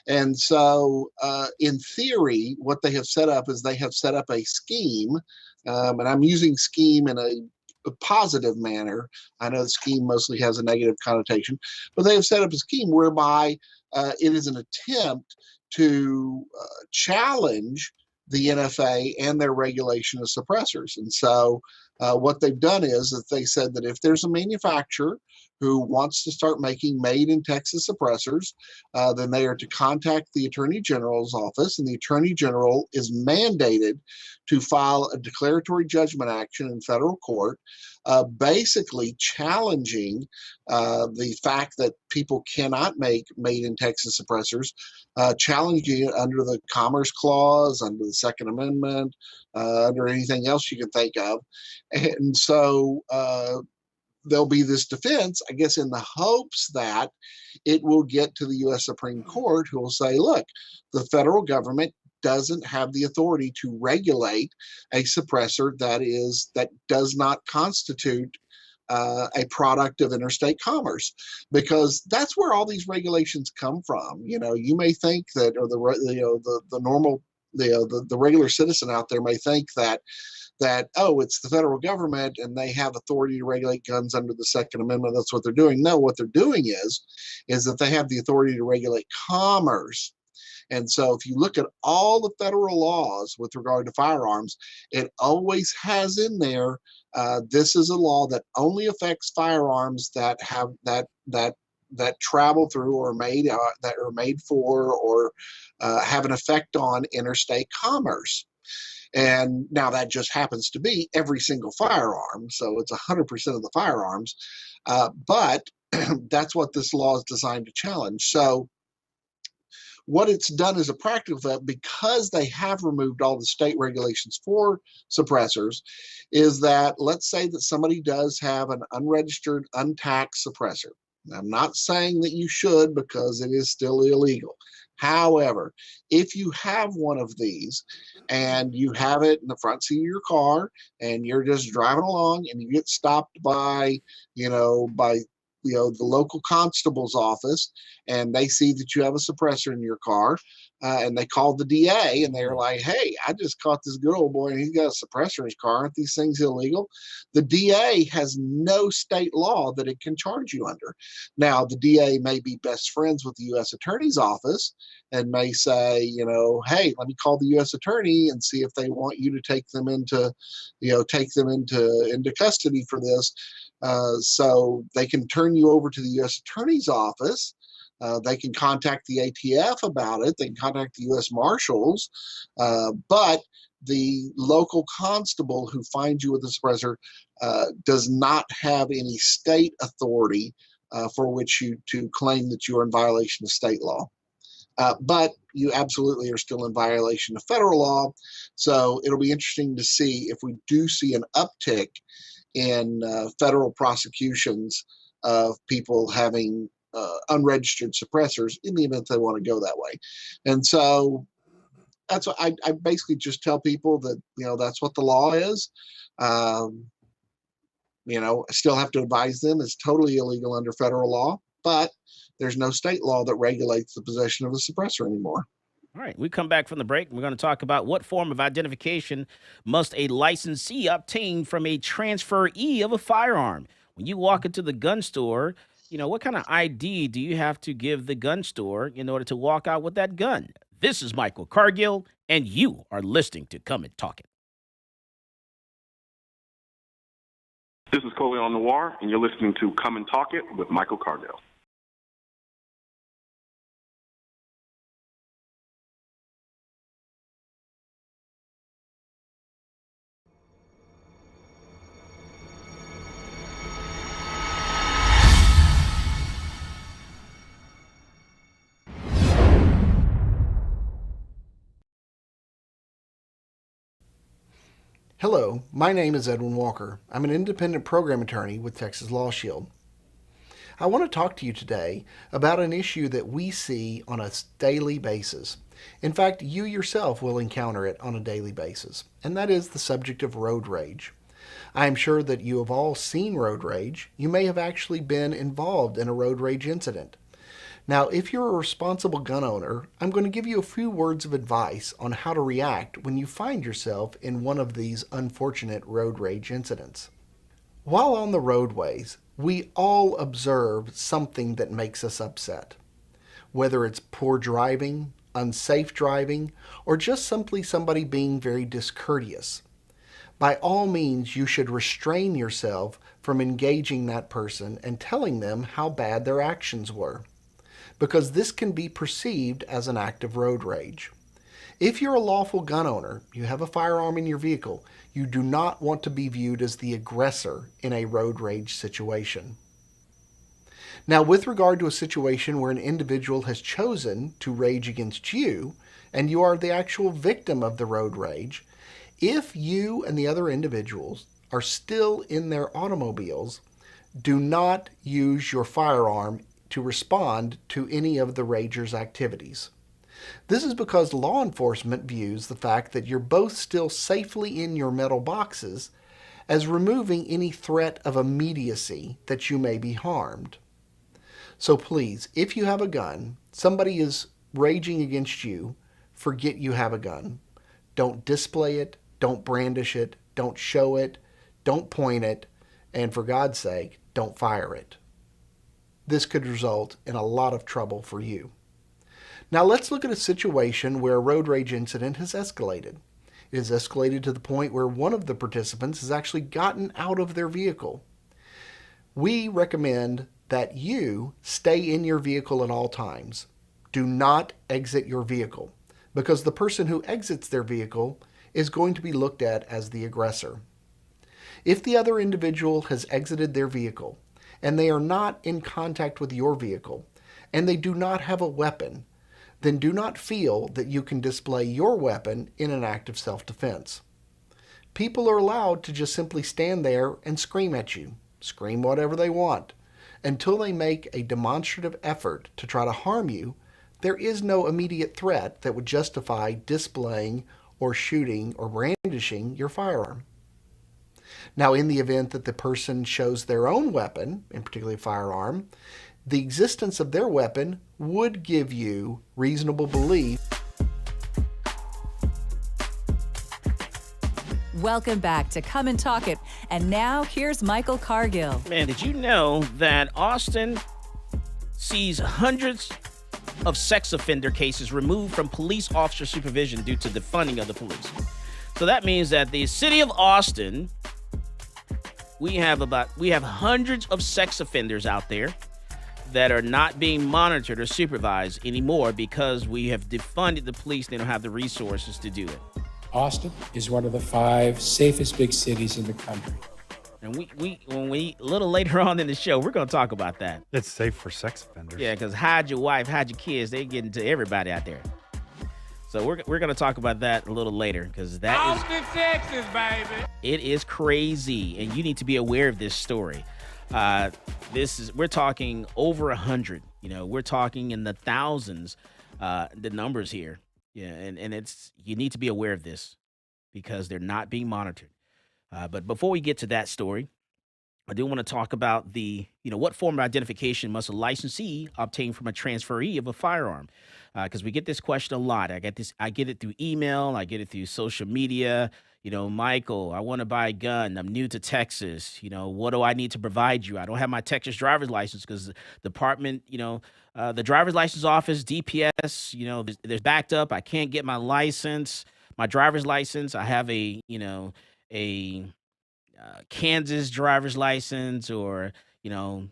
And so, in theory, what they have set up is they have set up a scheme, and I'm using scheme in a positive manner. I know the scheme mostly has a negative connotation, but they have set up a scheme whereby it is an attempt to challenge the NFA and their regulation of suppressors. And so what they've done is that they said that if there's a manufacturer who wants to start making made in Texas suppressors, then they are to contact the Attorney General's office, and the Attorney General is mandated to file a declaratory judgment action in federal court, basically challenging the fact that people cannot make made in Texas suppressors, challenging it under the Commerce Clause, under the Second Amendment, under anything else you can think of. And so there'll be this defense, I guess, in the hopes that it will get to the U.S. Supreme Court, who will say, look, the federal government doesn't have the authority to regulate a suppressor that does not constitute a product of interstate commerce, because that's where all these regulations come from. You may think that, or the regular citizen out there may think that it's the federal government and they have authority to regulate guns under the Second Amendment. That's what they're doing. No, what they're doing is that they have the authority to regulate commerce. And so if you look at all the federal laws with regard to firearms, it always has in there, this is a law that only affects firearms that have that travel through or that are made for or have an effect on interstate commerce. And now that just happens to be every single firearm, so it's 100% of the firearms, but that's what this law is designed to challenge. So what it's done as a practical effect, because they have removed all the state regulations for suppressors, is that let's say that somebody does have an unregistered, untaxed suppressor. I'm not saying that you should, because it is still illegal. However, if you have one of these and you have it in the front seat of your car and you're just driving along and you get stopped by the local constable's office, and they see that you have a suppressor in your car, and they call the DA and they're like, hey, I just caught this good old boy and he's got a suppressor in his car. Aren't these things illegal? The DA has no state law that it can charge you under. Now, the DA may be best friends with the U.S. Attorney's office and may say, hey, let me call the U.S. Attorney and see if they want you to take them into custody for this. So they can turn you over to the U.S. Attorney's office. They can contact the ATF about it. They can contact the U.S. Marshals. But the local constable who finds you with a suppressor does not have any state authority for which to claim that you are in violation of state law. But you absolutely are still in violation of federal law. So it'll be interesting to see if we do see an uptick in federal prosecutions of people having unregistered suppressors in the event they want to go that way. And so that's what I basically just tell people that, that's what the law is. I still have to advise them it's totally illegal under federal law, but there's no state law that regulates the possession of a suppressor anymore. All right, we come back from the break. We're going to talk about what form of identification must a licensee obtain from a transferee of a firearm. When you walk into the gun store, what kind of ID do you have to give the gun store in order to walk out with that gun? This is Michael Cargill, and you are listening to Come and Talk It. This is Coley on Noir, and you're listening to Come and Talk It with Michael Cargill. Hello, my name is Edwin Walker. I'm an independent program attorney with Texas Law Shield. I want to talk to you today about an issue that we see on a daily basis. In fact, you yourself will encounter it on a daily basis, and that is the subject of road rage. I am sure that you have all seen road rage. You may have actually been involved in a road rage incident. Now, if you're a responsible gun owner, I'm going to give you a few words of advice on how to react when you find yourself in one of these unfortunate road rage incidents. While on the roadways, we all observe something that makes us upset. Whether it's poor driving, unsafe driving, or just simply somebody being very discourteous. By all means, you should restrain yourself from engaging that person and telling them how bad their actions were, because this can be perceived as an act of road rage. If you're a lawful gun owner, you have a firearm in your vehicle, you do not want to be viewed as the aggressor in a road rage situation. Now, with regard to a situation where an individual has chosen to rage against you, and you are the actual victim of the road rage, if you and the other individuals are still in their automobiles, do not use your firearm to respond to any of the rager's activities. This is because law enforcement views the fact that you're both still safely in your metal boxes as removing any threat of immediacy that you may be harmed. So please, if you have a gun, somebody is raging against you, forget you have a gun. Don't display it, don't brandish it, don't show it, don't point it, and for God's sake, don't fire it. This could result in a lot of trouble for you. Now let's look at a situation where a road rage incident has escalated. It has escalated to the point where one of the participants has actually gotten out of their vehicle. We recommend that you stay in your vehicle at all times. Do not exit your vehicle, because the person who exits their vehicle is going to be looked at as the aggressor. If the other individual has exited their vehicle and they are not in contact with your vehicle and they do not have a weapon, then do not feel that you can display your weapon in an act of self-defense. People are allowed to just simply stand there and scream at you, scream whatever they want. Until they make a demonstrative effort to try to harm you, there is no immediate threat that would justify displaying or shooting or brandishing your firearm. Now, in the event that the person shows their own weapon, in particular a firearm, the existence of their weapon would give you reasonable belief. Welcome back to Come and Talk It. And now here's Michael Cargill. Man, did you know that Austin sees hundreds of sex offender cases removed from police officer supervision due to defunding of the police? So that means that the city of Austin, we have hundreds of sex offenders out there that are not being monitored or supervised anymore because we have defunded the police. They don't have the resources to do it. Austin is one of the 5 safest big cities in the country. And we a little later on in the show, we're going to talk about that. It's safe for sex offenders. Yeah, because hide your wife, hide your kids. They get into everybody out there. So we're going to talk about that a little later because that Austin, Texas, baby. It is crazy, and you need to be aware of this story. We're talking over 100. We're talking in the thousands, the numbers here. Yeah, and you need to be aware of this because they're not being monitored. But before we get to that story, I do want to talk about what form of identification must a licensee obtain from a transferee of a firearm? Because we get this question a lot. I get it through email. I get it through social media. Michael, I want to buy a gun. I'm new to Texas. What do I need to provide you? I don't have my Texas driver's license because the department, the driver's license office, DPS, there's backed up. I can't get my license, my driver's license. I have a Kansas driver's license or,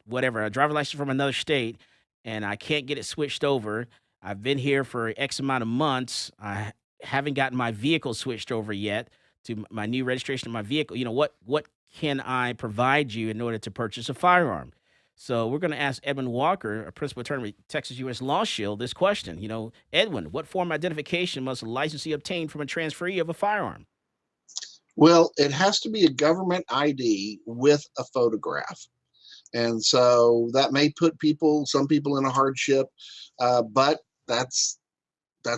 whatever, a driver's license from another state, and I can't get it switched over. I've been here for X amount of months. I haven't gotten my vehicle switched over yet to my new registration of my vehicle. What can I provide you in order to purchase a firearm? So we're going to ask Edwin Walker, a principal attorney with Texas U.S. Law Shield, this question. Edwin, what form of identification must a licensee obtain from a transferee of a firearm? Well, it has to be a government ID with a photograph. And so that may put some people in a hardship, but that's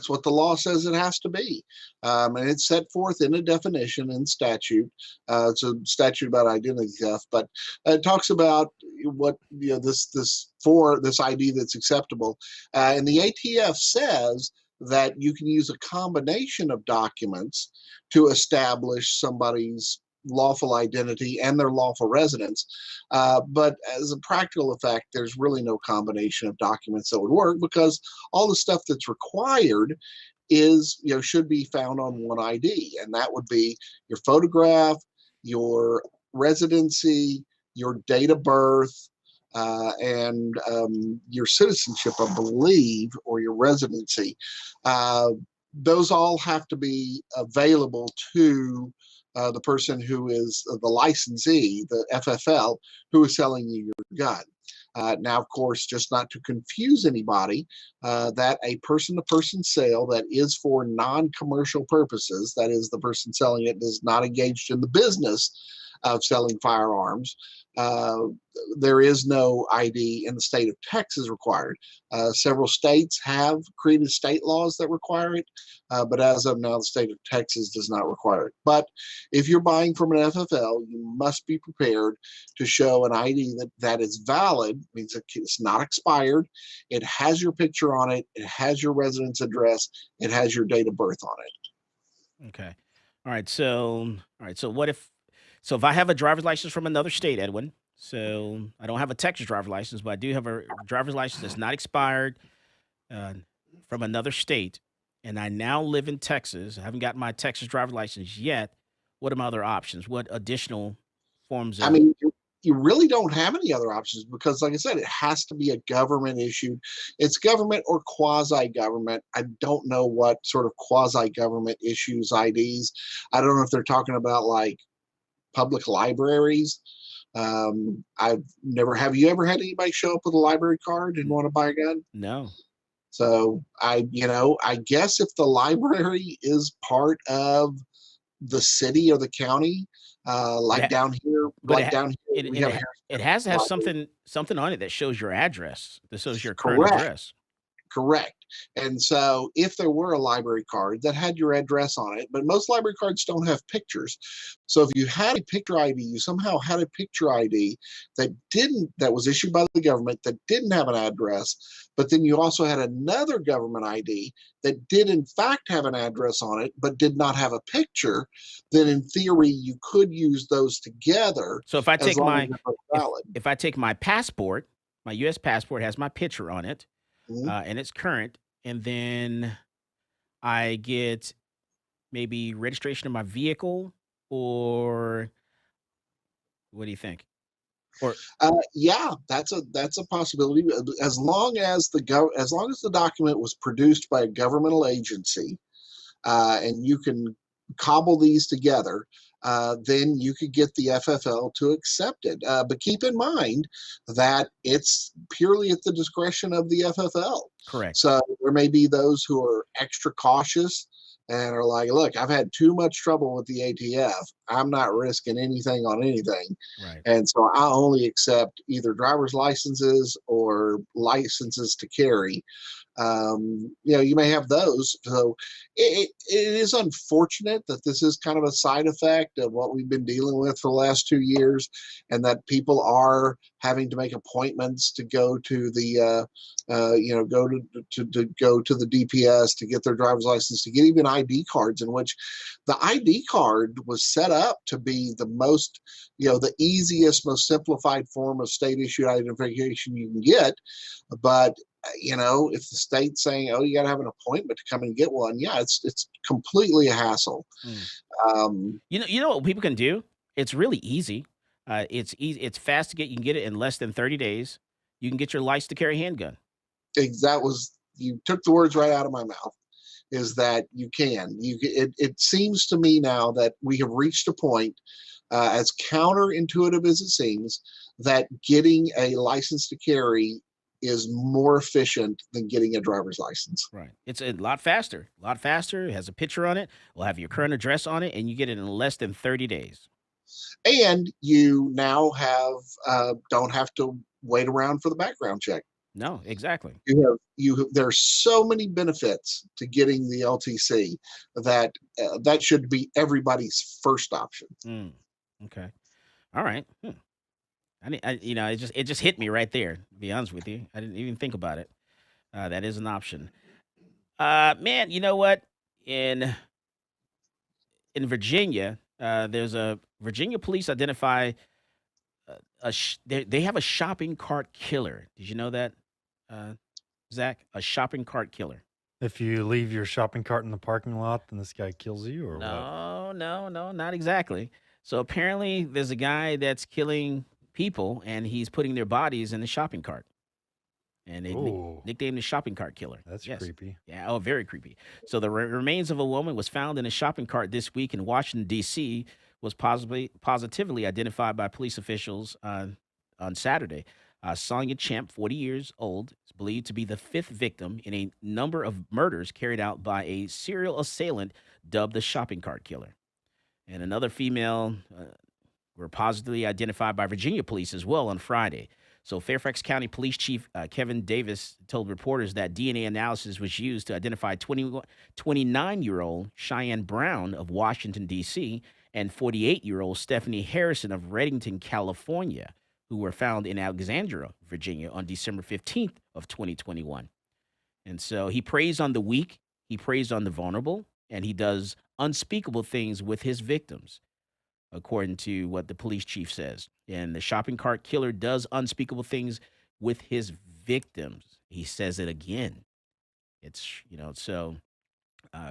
what the law says it has to be. And it's set forth in a definition in statute. It's a statute about identity theft, but it talks about what, this ID that's acceptable. And the ATF says that you can use a combination of documents to establish somebody's lawful identity and their lawful residence. But as a practical effect, there's really no combination of documents that would work, because all the stuff that's required is, should be found on one ID, and that would be your photograph, your residency, your date of birth, and your citizenship, I believe, or your residency. Those all have to be available to the person who is the licensee, the FFL, who is selling you your gun. Now, of course, just not to confuse anybody, that a person-to-person sale that is for non-commercial purposes, that is, the person selling it is not engaged in the business of selling firearms, there is no ID in the state of Texas required. Several states have created state laws that require it, but as of now, the state of Texas does not require it. But if you're buying from an FFL, you must be prepared to show an ID that is valid, means it's not expired, it has your picture on it, it has your residence address, it has your date of birth on it. Okay. All right. So if I have a driver's license from another state, Edwin, so I don't have a Texas driver's license, but I do have a driver's license that's not expired from another state, and I now live in Texas. I haven't gotten my Texas driver's license yet. What are my other options? What additional forms of... I mean, you really don't have any other options, because, like I said, it has to be a government issued. It's government or quasi-government. I don't know what sort of quasi-government issues IDs. I don't know if they're talking about like public libraries. Have you ever had anybody show up with a library card and want to buy a gun? No. So I guess if the library is part of the city or the county, down here, it has to have something on it that shows your address, that shows your current address. Correct. And so if there were a library card that had your address on it, but most library cards don't have pictures. So if you had a picture ID, you somehow had a picture ID that was issued by the government that didn't have an address, but then you also had another government ID that did in fact have an address on it, but did not have a picture, then in theory you could use those together. So if I take if I take my passport, my U.S. passport has my picture on it, and it's current, and then I get maybe registration of my vehicle, or what do you think? Or yeah, that's a possibility, as long as the document was produced by a governmental agency, and you can cobble these together, then you could get the FFL to accept it. But keep in mind that it's purely at the discretion of the FFL. Correct. So there may be those who are extra cautious and are like, look, I've had too much trouble with the ATF. I'm not risking anything on anything. Right. And so I only accept either driver's licenses or licenses to carry. You may have those. So it is unfortunate that this is kind of a side effect of what we've been dealing with for the last 2 years, and that people are having to make appointments to go to the go to the DPS to get their driver's license, to get even ID cards, in which the ID card was set up to be the most, the easiest, most simplified form of state issued identification you can get. But if the state's saying, oh, you got to have an appointment to come and get one, yeah, it's completely a hassle. You know what people can do? It's really easy. It's easy. It's fast to get. You can get it in less than 30 days. You can get your license to carry handgun. You took the words right out of my mouth. Is that you can. It seems to me now that we have reached a point, as counterintuitive as it seems, that getting a license to carry is more efficient than getting a driver's license. Right. It's a lot faster. It has a picture on it. We'll have your current address on it, and you get it in less than 30 days. And you now don't have to wait around for the background check. No, exactly. There's so many benefits to getting the LTC that should be everybody's first option. Okay. All right. It just hit me right there, to be honest with you. I didn't even think about it. That is an option. Man, you know what? In Virginia, There's a Virginia police identify they have a shopping cart killer. Did you know that, Zach? A shopping cart killer. If you leave your shopping cart in the parking lot, then this guy kills you, or what? No, not exactly. So apparently there's a guy that's killing people, and he's putting their bodies in the shopping cart. And they nicknamed the shopping cart killer. That's creepy. Yeah, very creepy. So the remains of a woman was found in a shopping cart this week in Washington, D.C., was positively identified by police officials on Saturday. Sonia Champ, 40 years old, is believed to be the fifth victim in a number of murders carried out by a serial assailant dubbed the shopping cart killer. And another female were positively identified by Virginia police as well on Friday. So Fairfax County Police Chief Kevin Davis told reporters that DNA analysis was used to identify 29-year-old Cheyenne Brown of Washington, D.C., and 48-year-old Stephanie Harrison of Reddington, California, who were found in Alexandria, Virginia, on December 15th of 2021. And so he preys on the weak, he preys on the vulnerable, and he does unspeakable things with his victims, according to what the police chief says. And the shopping cart killer does unspeakable things with his victims. He says it again. It's, so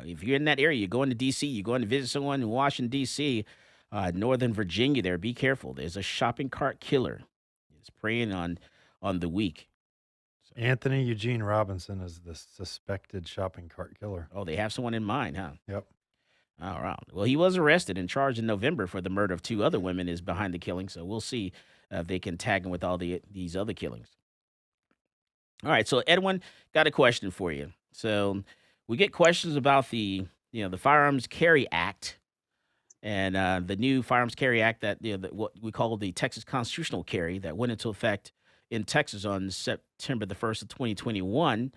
if you're in that area, you're going to D.C., you're going to visit someone in Washington, D.C., Northern Virginia there, be careful. There's a shopping cart killer. It's preying on the weak. So, Anthony Eugene Robinson is the suspected shopping cart killer. Oh, they have someone in mind, huh? Yep. All right. Well, he was arrested and charged in November for the murder of two other women is behind the killing. So we'll see if they can tag him with all these other killings. All right. So Edwin, got a question for you. So we get questions about the Firearms Carry Act and the new Firearms Carry Act that what we call the Texas Constitutional Carry that went into effect in Texas on September the 1st of 2021.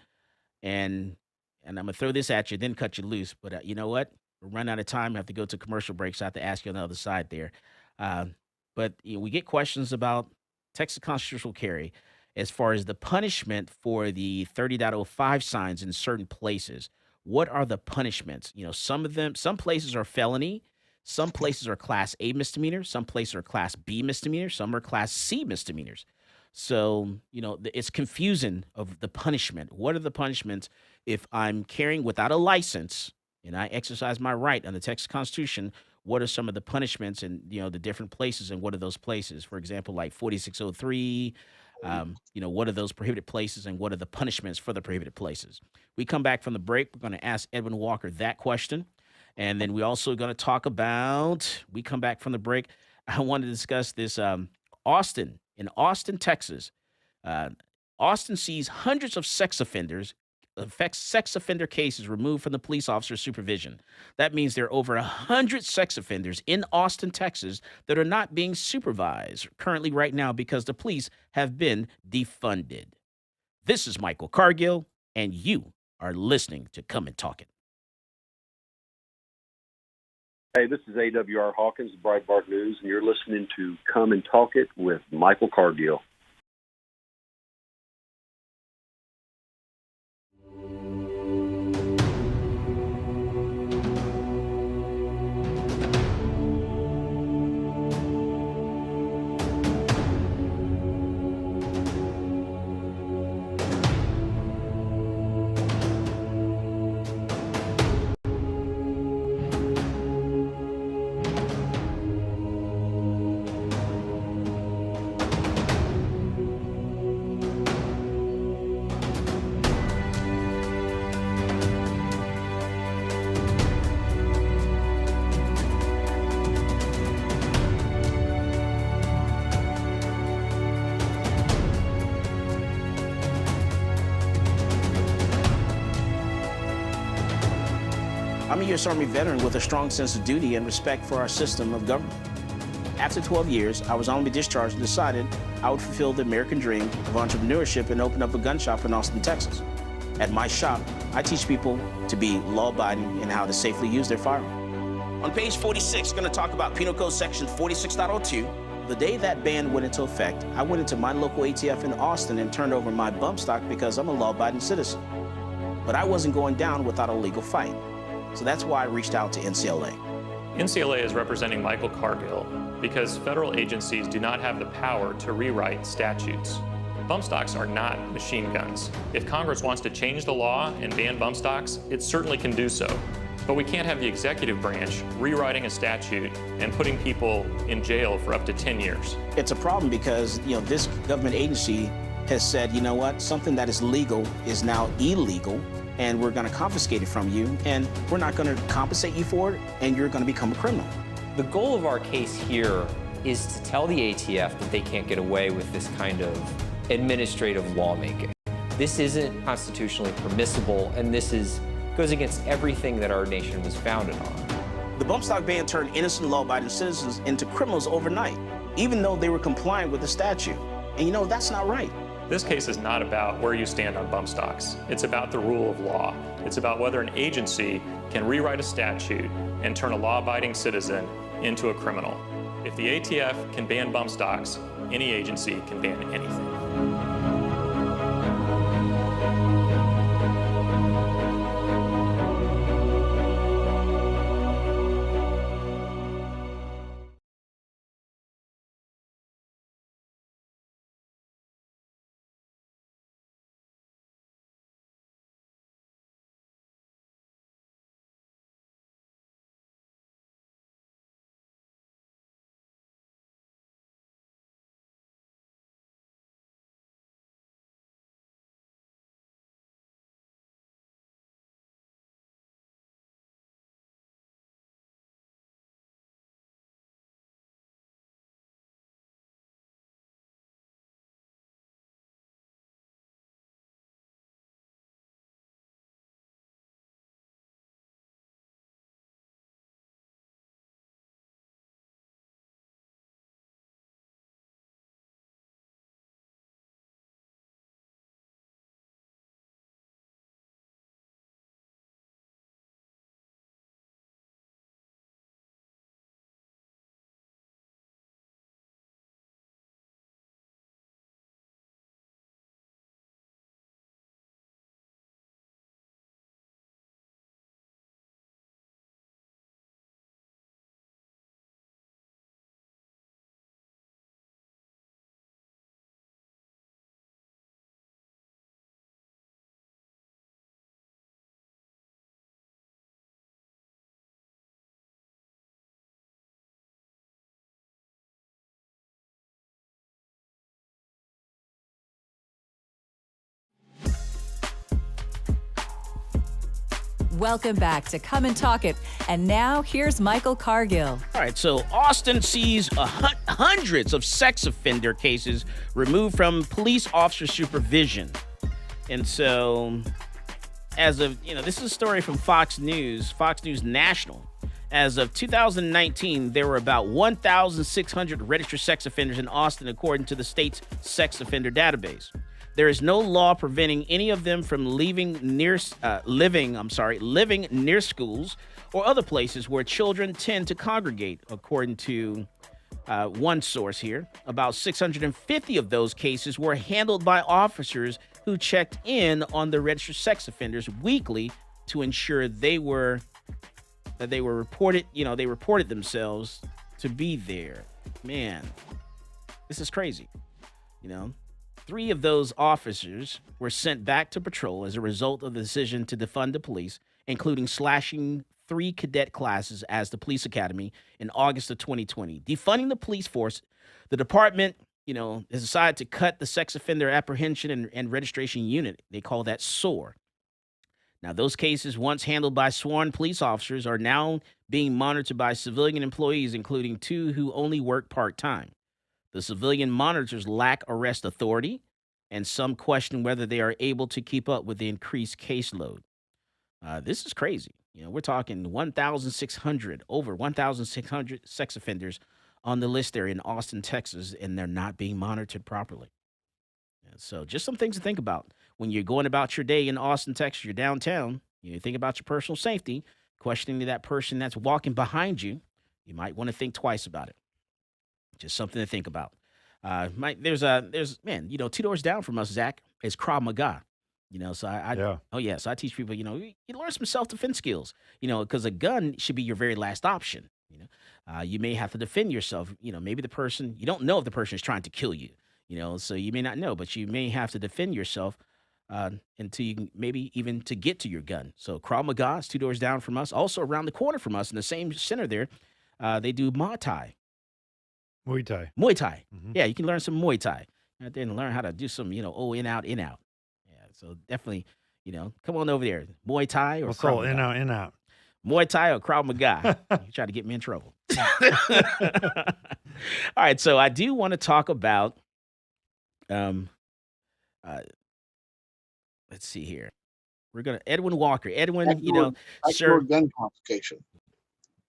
And I'm going to throw this at you, then cut you loose. But you know what? We'll run out of time. I have to go to commercial breaks. So I have to ask you on the other side there. But we get questions about Texas Constitutional Carry as far as the punishment for the 30.05 signs in certain places. What are the punishments? Some places are felony. Some places are Class A misdemeanors. Some places are Class B misdemeanors. Some are Class C misdemeanors. So, it's confusing of the punishment. What are the punishments if I'm carrying without a license and I exercise my right under the Texas Constitution? What are some of the punishments in, the different places, and what are those places? For example, like 4603, what are those prohibited places, and what are the punishments for the prohibited places? We come back from the break. We're going to ask Edwin Walker that question. And then we're also going to talk about, we come back from the break, I want to discuss this in Austin, Texas. Austin sees hundreds of sex offender cases removed from the police officer's supervision. That means there are over 100 sex offenders in Austin, Texas that are not being supervised currently right now because the police have been defunded. This is Michael Cargill, and you are listening to Come and Talk It. Hey, this is AWR Hawkins, Breitbart News, and you're listening to Come and Talk It with Michael Cargill. I'm a U.S. Army veteran with a strong sense of duty and respect for our system of government. After 12 years, I was honorably discharged and decided I would fulfill the American dream of entrepreneurship and open up a gun shop in Austin, Texas. At my shop, I teach people to be law-abiding and how to safely use their firearm. On page 46, we're going to talk about Penal Code Section 46.02. The day that ban went into effect, I went into my local ATF in Austin and turned over my bump stock because I'm a law-abiding citizen. But I wasn't going down without a legal fight. So that's why I reached out to NCLA. NCLA is representing Michael Cargill because federal agencies do not have the power to rewrite statutes. Bump stocks are not machine guns. If Congress wants to change the law and ban bump stocks, it certainly can do so. But we can't have the executive branch rewriting a statute and putting people in jail for up to 10 years. It's a problem because, this government agency has said, you know what, something that is legal is now illegal, and we're going to confiscate it from you, and we're not going to compensate you for it, and you're going to become a criminal. The goal of our case here is to tell the ATF that they can't get away with this kind of administrative lawmaking. This isn't constitutionally permissible, and this goes against everything that our nation was founded on. The bump stock ban turned innocent law-abiding citizens into criminals overnight, even though they were compliant with the statute. And that's not right. This case is not about where you stand on bump stocks. It's about the rule of law. It's about whether an agency can rewrite a statute and turn a law-abiding citizen into a criminal. If the ATF can ban bump stocks, any agency can ban anything. Welcome back to Come and Talk It. And now here's Michael Cargill. All right, so Austin sees hundreds of sex offender cases removed from police officer supervision. And so, as of, this is a story from Fox News National. As of 2019, there were about 1,600 registered sex offenders in Austin, according to the state's sex offender database. There is no law preventing any of them from living near schools or other places where children tend to congregate, according to one source here. About 650 of those cases were handled by officers who checked in on the registered sex offenders weekly to ensure they reported themselves to be there. Man, this is crazy. 3 of those officers were sent back to patrol as a result of the decision to defund the police, including slashing 3 cadet classes as the police academy in August of 2020. Defunding the police force, the department, has decided to cut the sex offender apprehension and registration unit. They call that SOAR. Now, those cases, once handled by sworn police officers, are now being monitored by civilian employees, including 2 who only work part-time. The civilian monitors lack arrest authority, and some question whether they are able to keep up with the increased caseload. This is crazy. We're talking over 1,600 sex offenders on the list there in Austin, Texas, and they're not being monitored properly. And so just some things to think about. When you're going about your day in Austin, Texas, you're downtown, you think about your personal safety, questioning that person that's walking behind you, you might want to think twice about it. Just something to think about. There's 2 doors down from us, Zach, is Krav Maga. So I teach people, you learn some self-defense skills, because a gun should be your very last option. You know, you may have to defend yourself. You know, maybe the person, you don't know if the person is trying to kill you. You know, so you may not know, but you may have to defend yourself until you can, maybe even to get to your gun. So Krav Maga is 2 doors down from us, also around the corner from us in the same center there. They do Muay Thai. Muay Thai. Muay Thai. Mhm. Yeah, you can learn some Muay Thai. And then learn how to do some, in out, in out. Yeah, so definitely, come on over there. Muay Thai or What's Krav all in Maga. out, in out? Muay Thai or Krav Maga. You try to get me in trouble. All right, so I do want to talk about, let's see here. We're going to, Edwin Walker. Edwin, Backdoor sir. gun confiscation.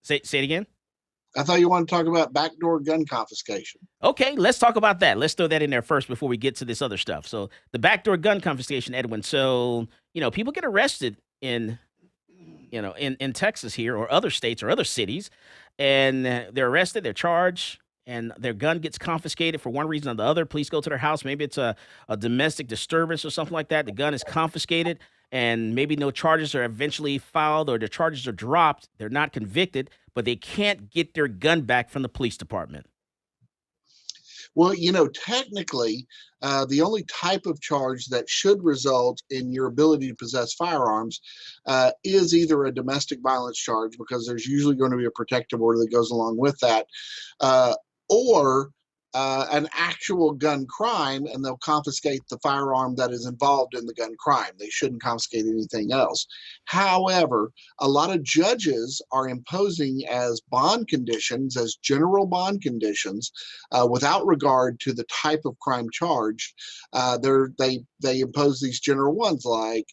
Say it again. I thought you wanted to talk about backdoor gun confiscation. Okay, let's talk about that. Let's throw that in there first before we get to this other stuff. So the backdoor gun confiscation, Edwin. So, people get arrested in Texas here or other states or other cities, and they're arrested, they're charged, and their gun gets confiscated for one reason or the other. Police go to their house. Maybe it's a domestic disturbance or something like that. The gun is confiscated, and maybe no charges are eventually filed or the charges are dropped. They're not convicted, but they can't get their gun back from the police department. Well, technically, the only type of charge that should result in your ability to possess firearms is either a domestic violence charge, because there's usually going to be a protective order that goes along with that, or an actual gun crime, and they'll confiscate the firearm that is involved in the gun crime. They shouldn't confiscate anything else. However, a lot of judges are imposing as bond conditions, as general bond conditions, without regard to the type of crime charged. They impose these general ones like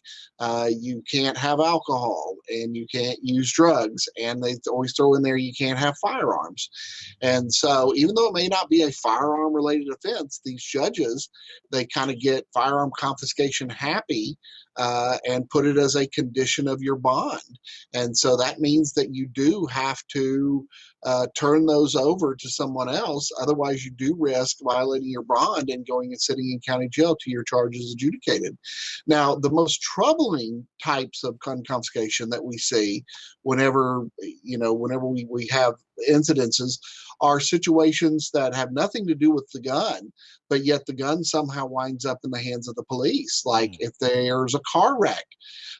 you can't have alcohol and you can't use drugs, and they always throw in there you can't have firearms. And so even though it may not be a firearm related offense, these judges, they kind of get firearm confiscation happy and put it as a condition of your bond. And so that means that you do have to turn those over to someone else. Otherwise, you do risk violating your bond and going and sitting in county jail till your charge is adjudicated. Now, the most troubling types of gun confiscation that we see whenever we have incidences are situations that have nothing to do with the gun, but yet the gun somehow winds up in the hands of the police. Like if there's a car wreck,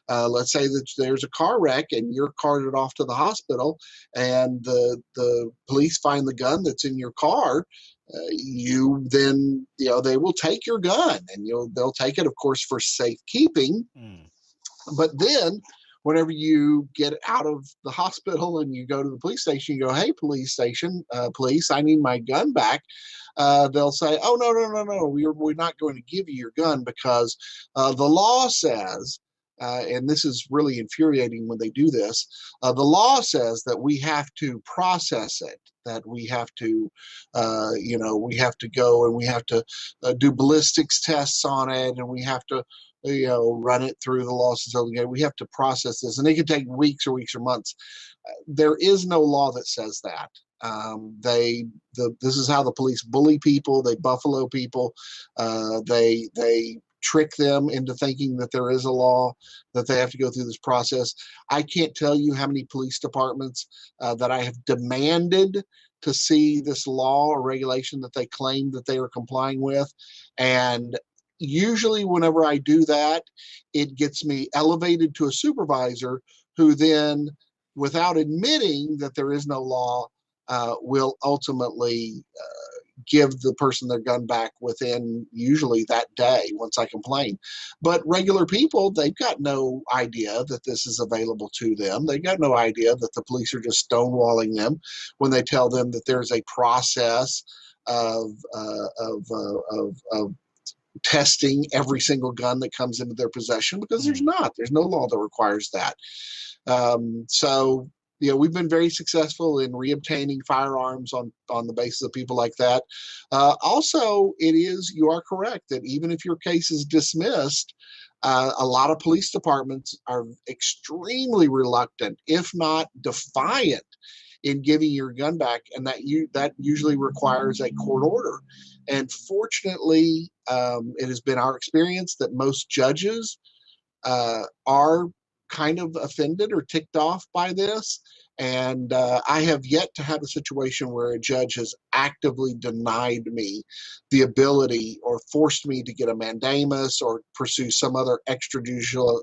let's say that there's a car wreck and you're carted off to the hospital, and the police find the gun that's in your car. They will take your gun, and they'll take it, of course, for safekeeping. But then whenever you get out of the hospital and you go to the police station, you go, "Hey, police station, police, I need my gun back." They'll say, "Oh, no, we're not going to give you your gun because the law says," and this is really infuriating when they do this, the law says that we have to process it, that we have to, we have to go and we have to do ballistics tests on it, and we have to, run it through the losses. We have to process this, and it can take weeks or months. There is no law that says that. This is how the police bully people. They buffalo people. They trick them into thinking that there is a law, that they have to go through this process. I can't tell you how many police departments that I have demanded to see this law or regulation that they claim that they are complying with, and usually whenever I do that, it gets me elevated to a supervisor who then, without admitting that there is no law, will ultimately give the person their gun back within usually that day once I complain. But regular people, they've got no idea that this is available to them. They've got no idea that the police are just stonewalling them when they tell them that there's a process of testing every single gun that comes into their possession, because there's no law that requires that. So we've been very successful in reobtaining firearms on the basis of people like that. Also, you are correct that even if your case is dismissed, a lot of police departments are extremely reluctant, if not defiant, in giving your gun back, and that usually requires a court order. And fortunately, it has been our experience that most judges are kind of offended or ticked off by this, And I have yet to have a situation where a judge has actively denied me the ability or forced me to get a mandamus or pursue some other extrajudicial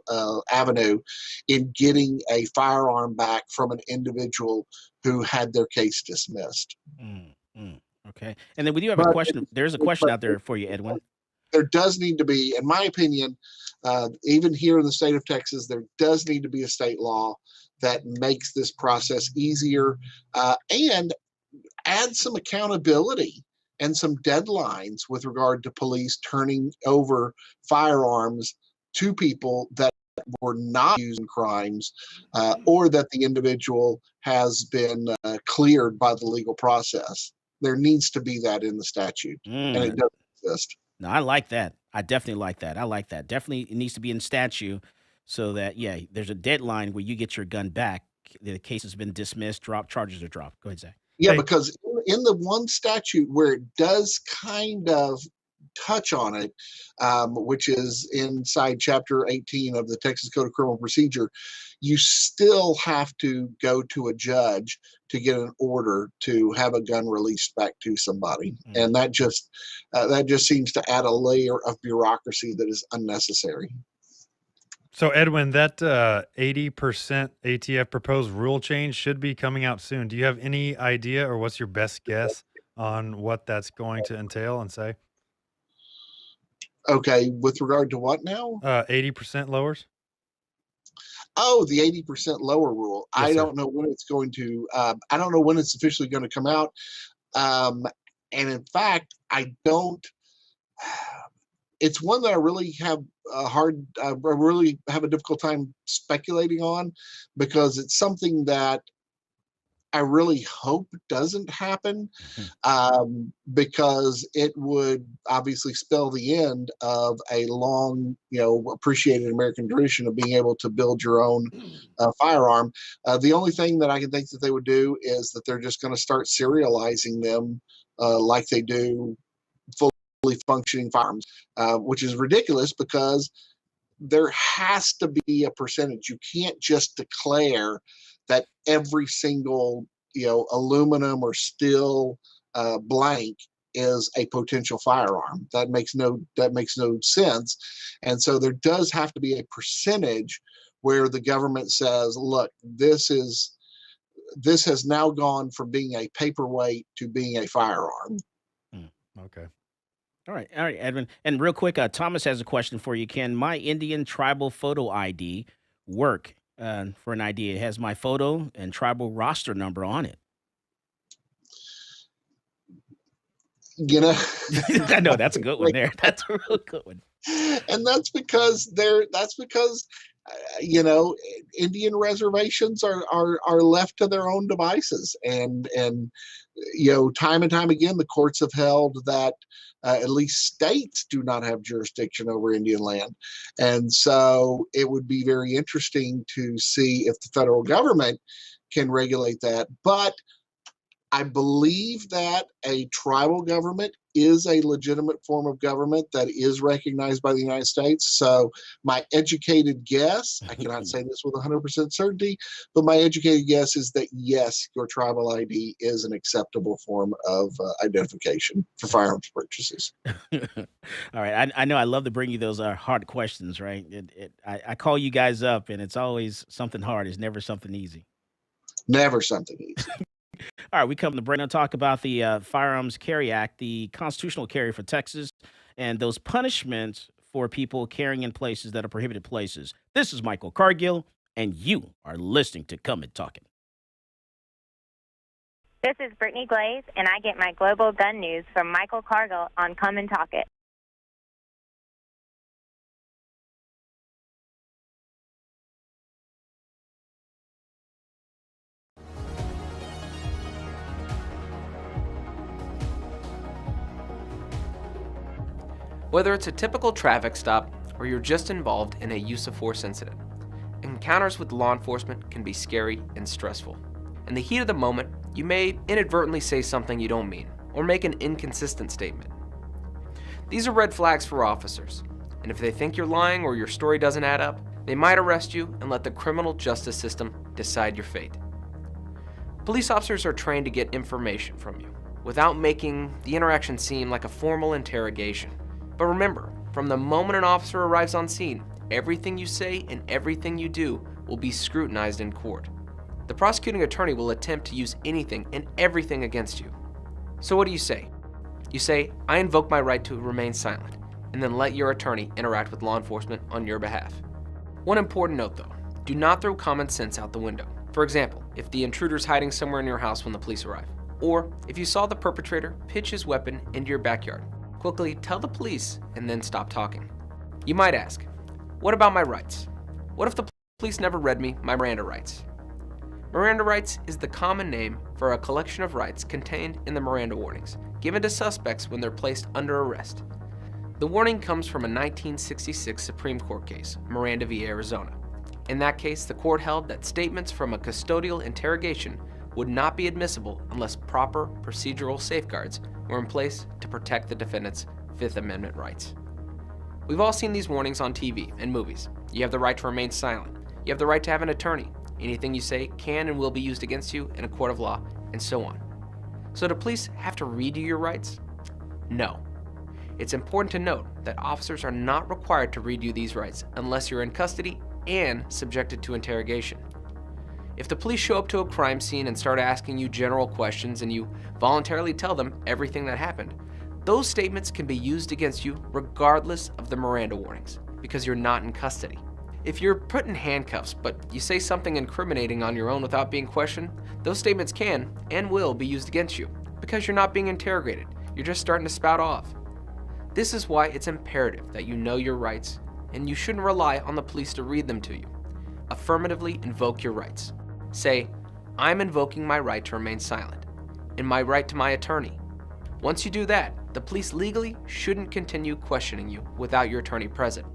avenue in getting a firearm back from an individual who had their case dismissed. Okay. And then we do have a question. There's a question out there for you, Edwin. There does need to be, in my opinion, even here in the state of Texas, there does need to be a state law that makes this process easier and add some accountability and some deadlines with regard to police turning over firearms to people that were not used in crimes or that the individual has been cleared by the legal process. There needs to be that in the statute, and it doesn't exist. No, I like that. I definitely like that. I like that. Definitely it needs to be in statute so that, yeah, there's a deadline where you get your gun back. The case has been dismissed, dropped, charges are dropped. Go ahead, Zach. Yeah, because in the one statute where it does kind of touch on it, which is inside Chapter 18 of the Texas Code of Criminal Procedure, you still have to go to a judge to get an order to have a gun released back to somebody, and that just seems to add a layer of bureaucracy that is unnecessary. So, Edwin, that 80% ATF proposed rule change should be coming out soon. Do you have any idea, or what's your best guess on what that's going to entail and say? Okay, with regard to what now? 80% lowers. Oh, the 80% lower rule. Yes, I don't know when it's going to. I don't know when it's officially going to come out. And in fact, I don't. It's one that I really have I really have a difficult time speculating on, because it's something that I really hope doesn't happen, because it would obviously spell the end of a long, appreciated American tradition of being able to build your own firearm. The only thing that I can think that they would do is that they're just going to start serializing them like they do fully functioning firearms, which is ridiculous because there has to be a percentage. You can't just declare that every single, aluminum or steel blank is a potential firearm. That makes no sense. And so there does have to be a percentage where the government says, look, this has now gone from being a paperweight to being a firearm. Okay. All right, Edwin. And real quick, Thomas has a question for you. Can my Indian tribal photo ID work for an ID? It has my photo and tribal roster number on it. I know that's a good one there. That's a real good one. And that's because Indian reservations are left to their own devices, and time and time again the courts have held that at least states do not have jurisdiction over Indian land, and so it would be very interesting to see if the federal government can regulate that. But I believe that a tribal government is a legitimate form of government that is recognized by the United States. So my educated guess, I cannot say this with 100% certainty, but my educated guess is that yes, your tribal ID is an acceptable form of identification for firearms purchases. All right. I know I love to bring you those hard questions, right? I call you guys up and it's always something hard. It's never something easy. Never something easy. All right, we come to break and talk about the Firearms Carry Act, the constitutional carry for Texas, and those punishments for people carrying in places that are prohibited places. This is Michael Cargill, and you are listening to Come and Talk It. This is Brittany Glaze, and I get my global gun news from Michael Cargill on Come and Talk It. Whether it's a typical traffic stop or you're just involved in a use of force incident, encounters with law enforcement can be scary and stressful. In the heat of the moment, you may inadvertently say something you don't mean or make an inconsistent statement. These are red flags for officers, and if they think you're lying or your story doesn't add up, they might arrest you and let the criminal justice system decide your fate. Police officers are trained to get information from you without making the interaction seem like a formal interrogation. But remember, from the moment an officer arrives on scene, everything you say and everything you do will be scrutinized in court. The prosecuting attorney will attempt to use anything and everything against you. So what do you say? You say, I invoke my right to remain silent, and then let your attorney interact with law enforcement on your behalf. One important note though, do not throw common sense out the window. For example, if the intruder's hiding somewhere in your house when the police arrive, or if you saw the perpetrator pitch his weapon into your backyard, quickly tell the police and then stop talking. You might ask, what about my rights? What if the police never read me my Miranda rights? Miranda rights is the common name for a collection of rights contained in the Miranda warnings, given to suspects when they're placed under arrest. The warning comes from a 1966 Supreme Court case, Miranda v. Arizona. In that case, the court held that statements from a custodial interrogation would not be admissible unless proper procedural safeguards were in place to protect the defendant's Fifth Amendment rights. We've all seen these warnings on TV and movies. You have the right to remain silent. You have the right to have an attorney. Anything you say can and will be used against you in a court of law, and so on. So do police have to read you your rights? No. It's important to note that officers are not required to read you these rights unless you're in custody and subjected to interrogation. If the police show up to a crime scene and start asking you general questions and you voluntarily tell them everything that happened, those statements can be used against you regardless of the Miranda warnings because you're not in custody. If you're put in handcuffs but you say something incriminating on your own without being questioned, those statements can and will be used against you because you're not being interrogated. You're just starting to spout off. This is why it's imperative that you know your rights, and you shouldn't rely on the police to read them to you. Affirmatively invoke your rights. Say, I'm invoking my right to remain silent, and my right to my attorney. Once you do that, the police legally shouldn't continue questioning you without your attorney present.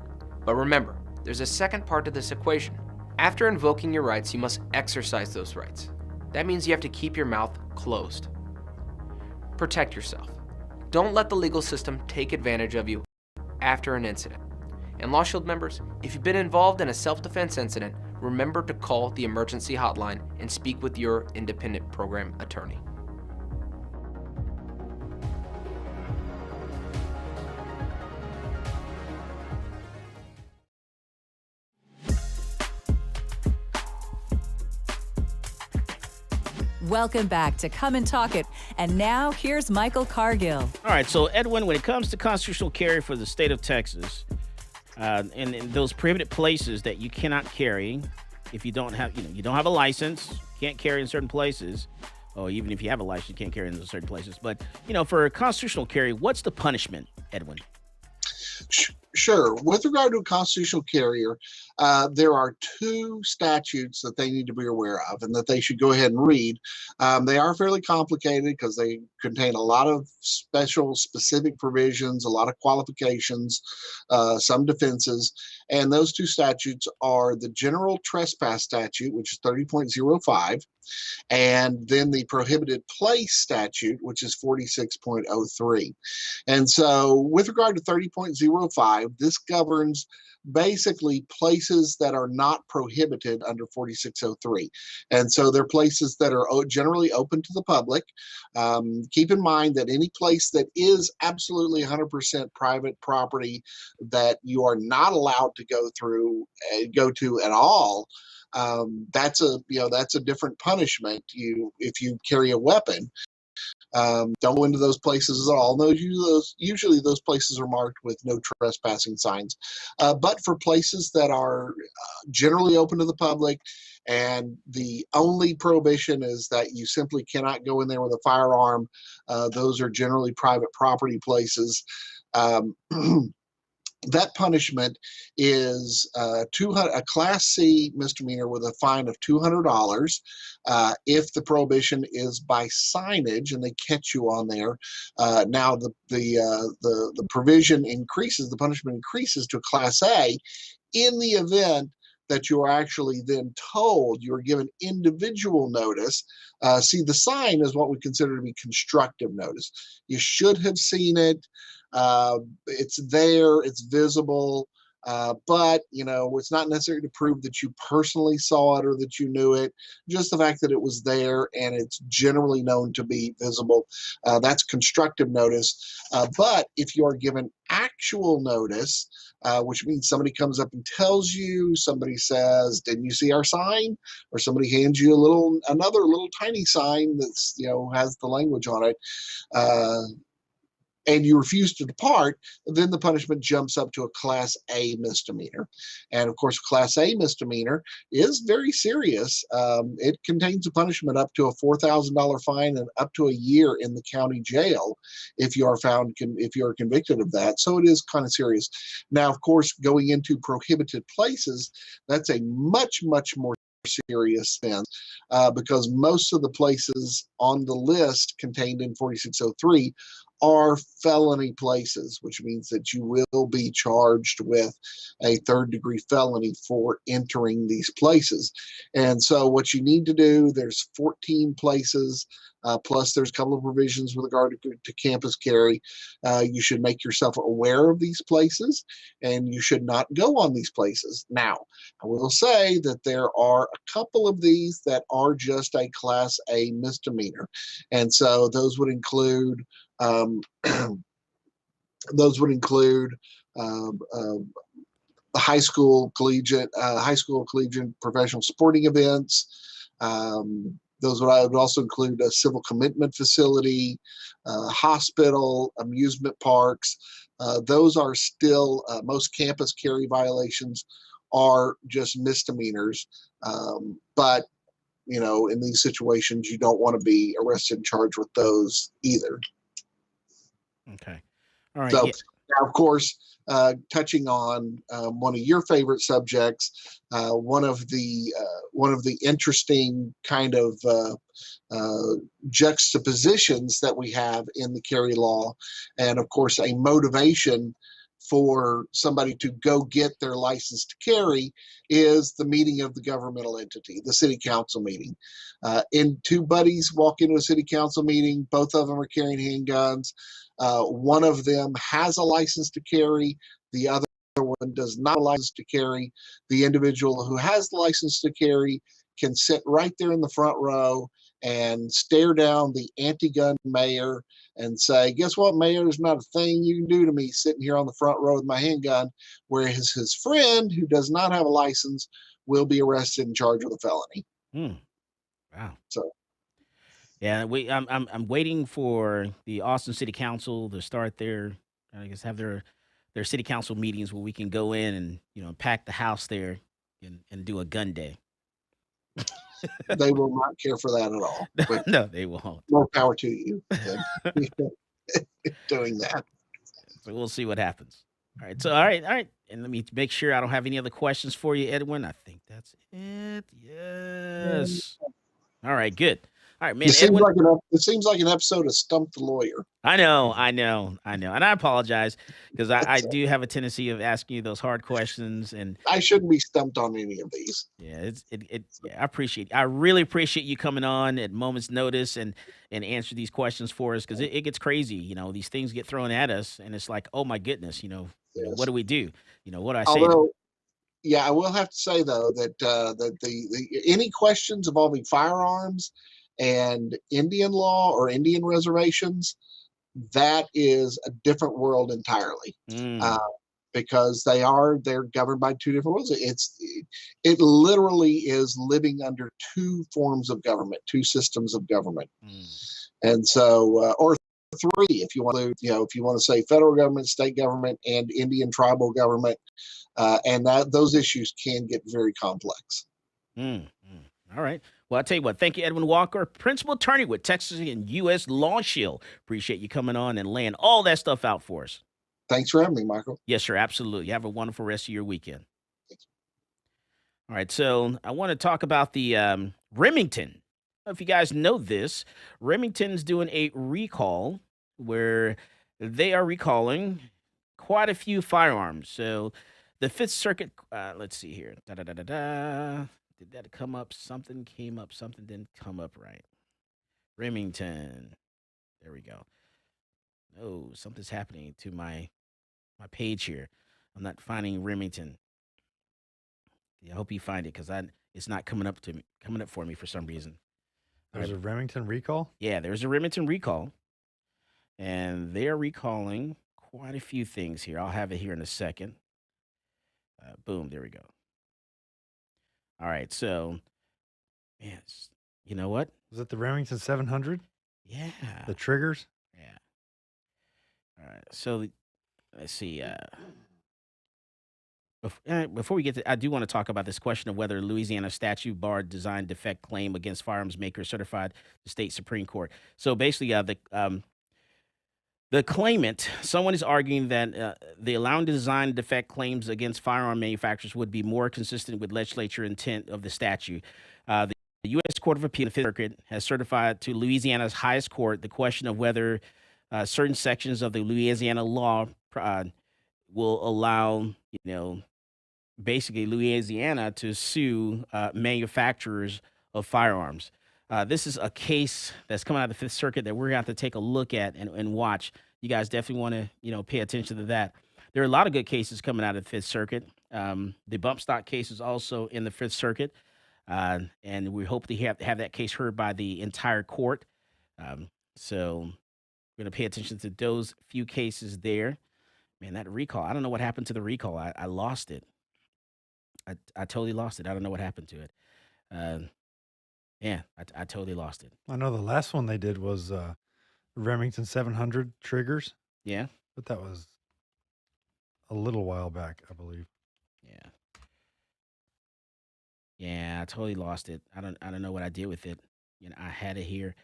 But remember, there's a second part to this equation. After invoking your rights, you must exercise those rights. That means you have to keep your mouth closed. Protect yourself. Don't let the legal system take advantage of you after an incident. And Law Shield members, if you've been involved in a self-defense incident, remember to call the emergency hotline and speak with your independent program attorney. Welcome back to Come and Talk It. And now here's Michael Cargill. All right, so Edwin, when it comes to constitutional carry for the state of Texas, and those prohibited places that you cannot carry if you don't have, you don't have a license, can't carry in certain places, or even if you have a license, you can't carry in those certain places. But, for constitutional carry, what's the punishment, Edwin? Sure. With regard to a constitutional carrier, there are two statutes that they need to be aware of and that they should go ahead and read. They are fairly complicated because they contain a lot of specific provisions, a lot of qualifications, some defenses. And those two statutes are the General Trespass Statute, which is 30.05, and then the Prohibited Place Statute, which is 46.03. And so with regard to 30.05, this governs basically places that are not prohibited under 4603. And so they're places that are generally open to the public. Keep in mind that any place that is absolutely 100% private property that you are not allowed to go to at all, that's a different punishment. If you carry a weapon, don't go into those places at all. Usually those places are marked with no trespassing signs. But for places that are generally open to the public, and the only prohibition is that you simply cannot go in there with a firearm, those are generally private property places. That punishment is a Class C misdemeanor with a fine of $200 if the prohibition is by signage and they catch you on there. Now the provision increases, the punishment increases to a Class A in the event that you are actually then told, you are given individual notice. See, the sign is what we consider to be constructive notice. You should have seen it. It's there, it's visible. But, it's not necessary to prove that you personally saw it or that you knew it. Just the fact that it was there and it's generally known to be visible. That's constructive notice. But if you are given actual notice, which means somebody comes up and tells you, somebody says, "Didn't you see our sign?" Or somebody hands you another little tiny sign that's, has the language on it, and you refuse to depart, then the punishment jumps up to a Class A misdemeanor. And of course, Class A misdemeanor is very serious. It contains a punishment up to a $4,000 fine and up to a year in the county jail if you are convicted of that. So it is kind of serious. Now, of course, going into prohibited places, that's a much, much more serious offense, because most of the places on the list contained in 4603 are felony places, which means that you will be charged with a third-degree felony for entering these places. And so what you need to do, there's 14 places, plus there's a couple of provisions with regard to campus carry. You should make yourself aware of these places, and you should not go on these places. Now, I will say that there are a couple of these that are just a Class A misdemeanor. And so those would include high school, collegiate, professional sporting events. Those would also include a civil commitment facility, hospital, amusement parks. Those are still, most campus carry violations are just misdemeanors. But, in these situations, you don't want to be arrested and charged with those either. Okay. All right. So, now, of course, touching on one of your favorite subjects, one of the interesting kind of juxtapositions that we have in the carry law, and of course, a motivation for somebody to go get their license to carry, is the meeting of the governmental entity, the city council meeting. And two buddies walk into a city council meeting. Both of them are carrying handguns. One of them has a license to carry. The other one does not have a license to carry. The individual who has the license to carry can sit right there in the front row and stare down the anti-gun mayor and say, "Guess what, Mayor? There's not a thing you can do to me sitting here on the front row with my handgun." Whereas his friend, who does not have a license, will be arrested and charged with a felony. Wow. So, yeah, I'm waiting for the Austin City Council to start have their city council meetings where we can go in and pack the house there and do a gun day. they will not care for that at all. But no, they won't. more power to you doing that. So we'll see what happens. All right. And let me make sure I don't have any other questions for you, Edwin. I think that's it. Yes. All right, good. All right, man. It seems like an episode of Stump the Lawyer. I know. And I apologize because I do have a tendency of asking you those hard questions, and I shouldn't be stumped on any of these. Yeah, I really appreciate you coming on at moment's notice and answer these questions for us, because it gets crazy. These things get thrown at us, and it's like, oh my goodness, what do we do? What do I say? Although, yeah, I will have to say though that the any questions involving firearms and Indian law or Indian reservations, that is a different world entirely, because they're governed by two different rules. It literally is living under two forms of government, two systems of government, and so or three if you want to, if you want to say federal government, state government, and Indian tribal government, and those issues can get very complex. All right. Well, I'll tell you what. Thank you, Edwin Walker, principal attorney with Texas and U.S. Law Shield. Appreciate you coming on and laying all that stuff out for us. Thanks for having me, Michael. Yes, sir. Absolutely. Have a wonderful rest of your weekend. All right. So I want to talk about the Remington. I don't know if you guys know this. Remington's doing a recall where they are recalling quite a few firearms. So the Fifth Circuit, let's see here. Did that come up? Something came up. Something didn't come up right. Remington. There we go. Oh, something's happening to my page here. I'm not finding Remington. Yeah, I hope you find it because it's not coming up for me for some reason. There's a Remington recall? Yeah, there's a Remington recall. And they're recalling quite a few things here. I'll have it here in a second. Boom, there we go. All right, so, man, you know what? Was it the Remington 700? Yeah. The triggers? Yeah. All right, so let's see. Before we get to, I do want to talk about this question of whether Louisiana statute barred design defect claim against firearms makers certified the state Supreme Court. So basically, the claimant, someone is arguing that the allowing design defect claims against firearm manufacturers would be more consistent with legislature intent of the statute. The U.S. Court of Appeal, the Fifth Circuit, has certified to Louisiana's highest court the question of whether certain sections of the Louisiana law will allow, basically Louisiana to sue manufacturers of firearms. This is a case that's coming out of the Fifth Circuit that we're going to have to take a look at and watch. You guys definitely want to, pay attention to that. There are a lot of good cases coming out of the Fifth Circuit. The bump stock case is also in the Fifth Circuit, and we hope to have that case heard by the entire court. So we're going to pay attention to those few cases there. Man, that recall, I don't know what happened to the recall. I lost it. I totally lost it. I don't know what happened to it. Yeah, I totally lost it. I know the last one they did was Remington 700 triggers. Yeah. But that was a little while back, I believe. Yeah. Yeah, I totally lost it. I don't know what I did with it. I had it here.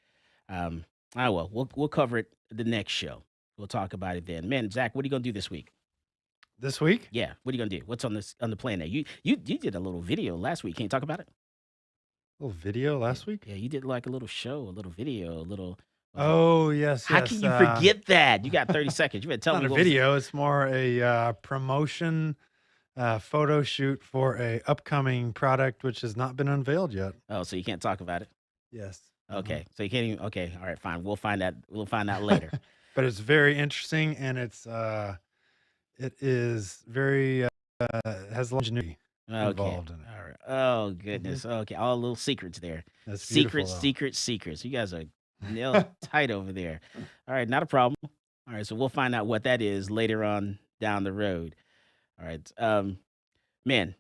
We'll cover it the next show. We'll talk about it then. Man, Zach, what are you gonna do this week? This week? Yeah. What are you gonna do? What's on the plan there? You did a little video last week. Can you talk about it? A little video last week? Yeah, you did like a little show, a little video, a little. Oh, yes. How can you forget that? You got 30 seconds. You better tell me. Not a video. It's more a promotion photo shoot for a upcoming product which has not been unveiled yet. Oh, so you can't talk about it? Yes. Okay. So you can't even. Okay. All right. Fine. We'll find out. We'll find out later. But it's very interesting, and it is very has a lot of ingenuity involved in it. All right. Oh goodness. Okay. All little secrets there. That's secrets. beautiful, Secrets. You guys are nailed tight over there. All right. Not a problem. All right. So we'll find out what that is later on down the road. All right. Man,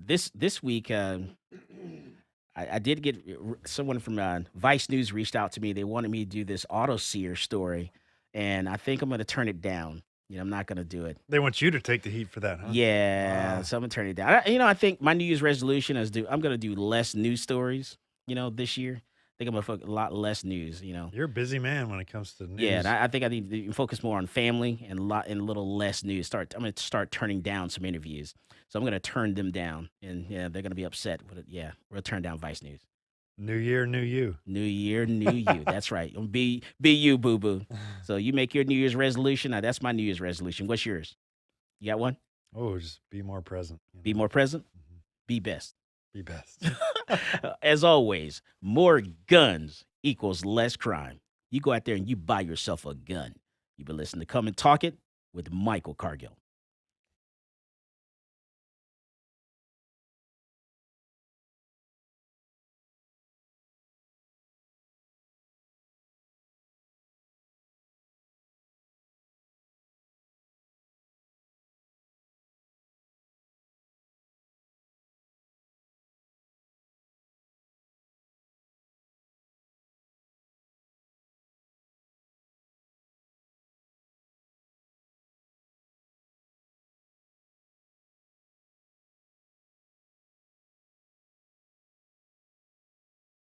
this week, I did get someone from Vice News reached out to me. They wanted me to do this auto sear story, and I think I'm going to turn it down. I'm not going to do it. They want you to take the heat for that, huh? Yeah, so I'm going to turn it down. I think my New Year's resolution is I'm going to do less news stories, this year. I think I'm going to focus a lot less news, You're a busy man when it comes to news. Yeah, and I think I need to focus more on family and a little less news. I'm going to start turning down some interviews. So I'm going to turn them down, and they're going to be upset with it. Yeah, we'll turn down Vice News. New year, new you. New year, new you. That's right. Be you, boo-boo. So you make your New Year's resolution. Now, that's my New Year's resolution. What's yours? You got one? Oh, just be more present. Be more present? Mm-hmm. Be best. Be best. As always, more guns equals less crime. You go out there and you buy yourself a gun. You've been listening to Come and Talk It with Michael Cargill.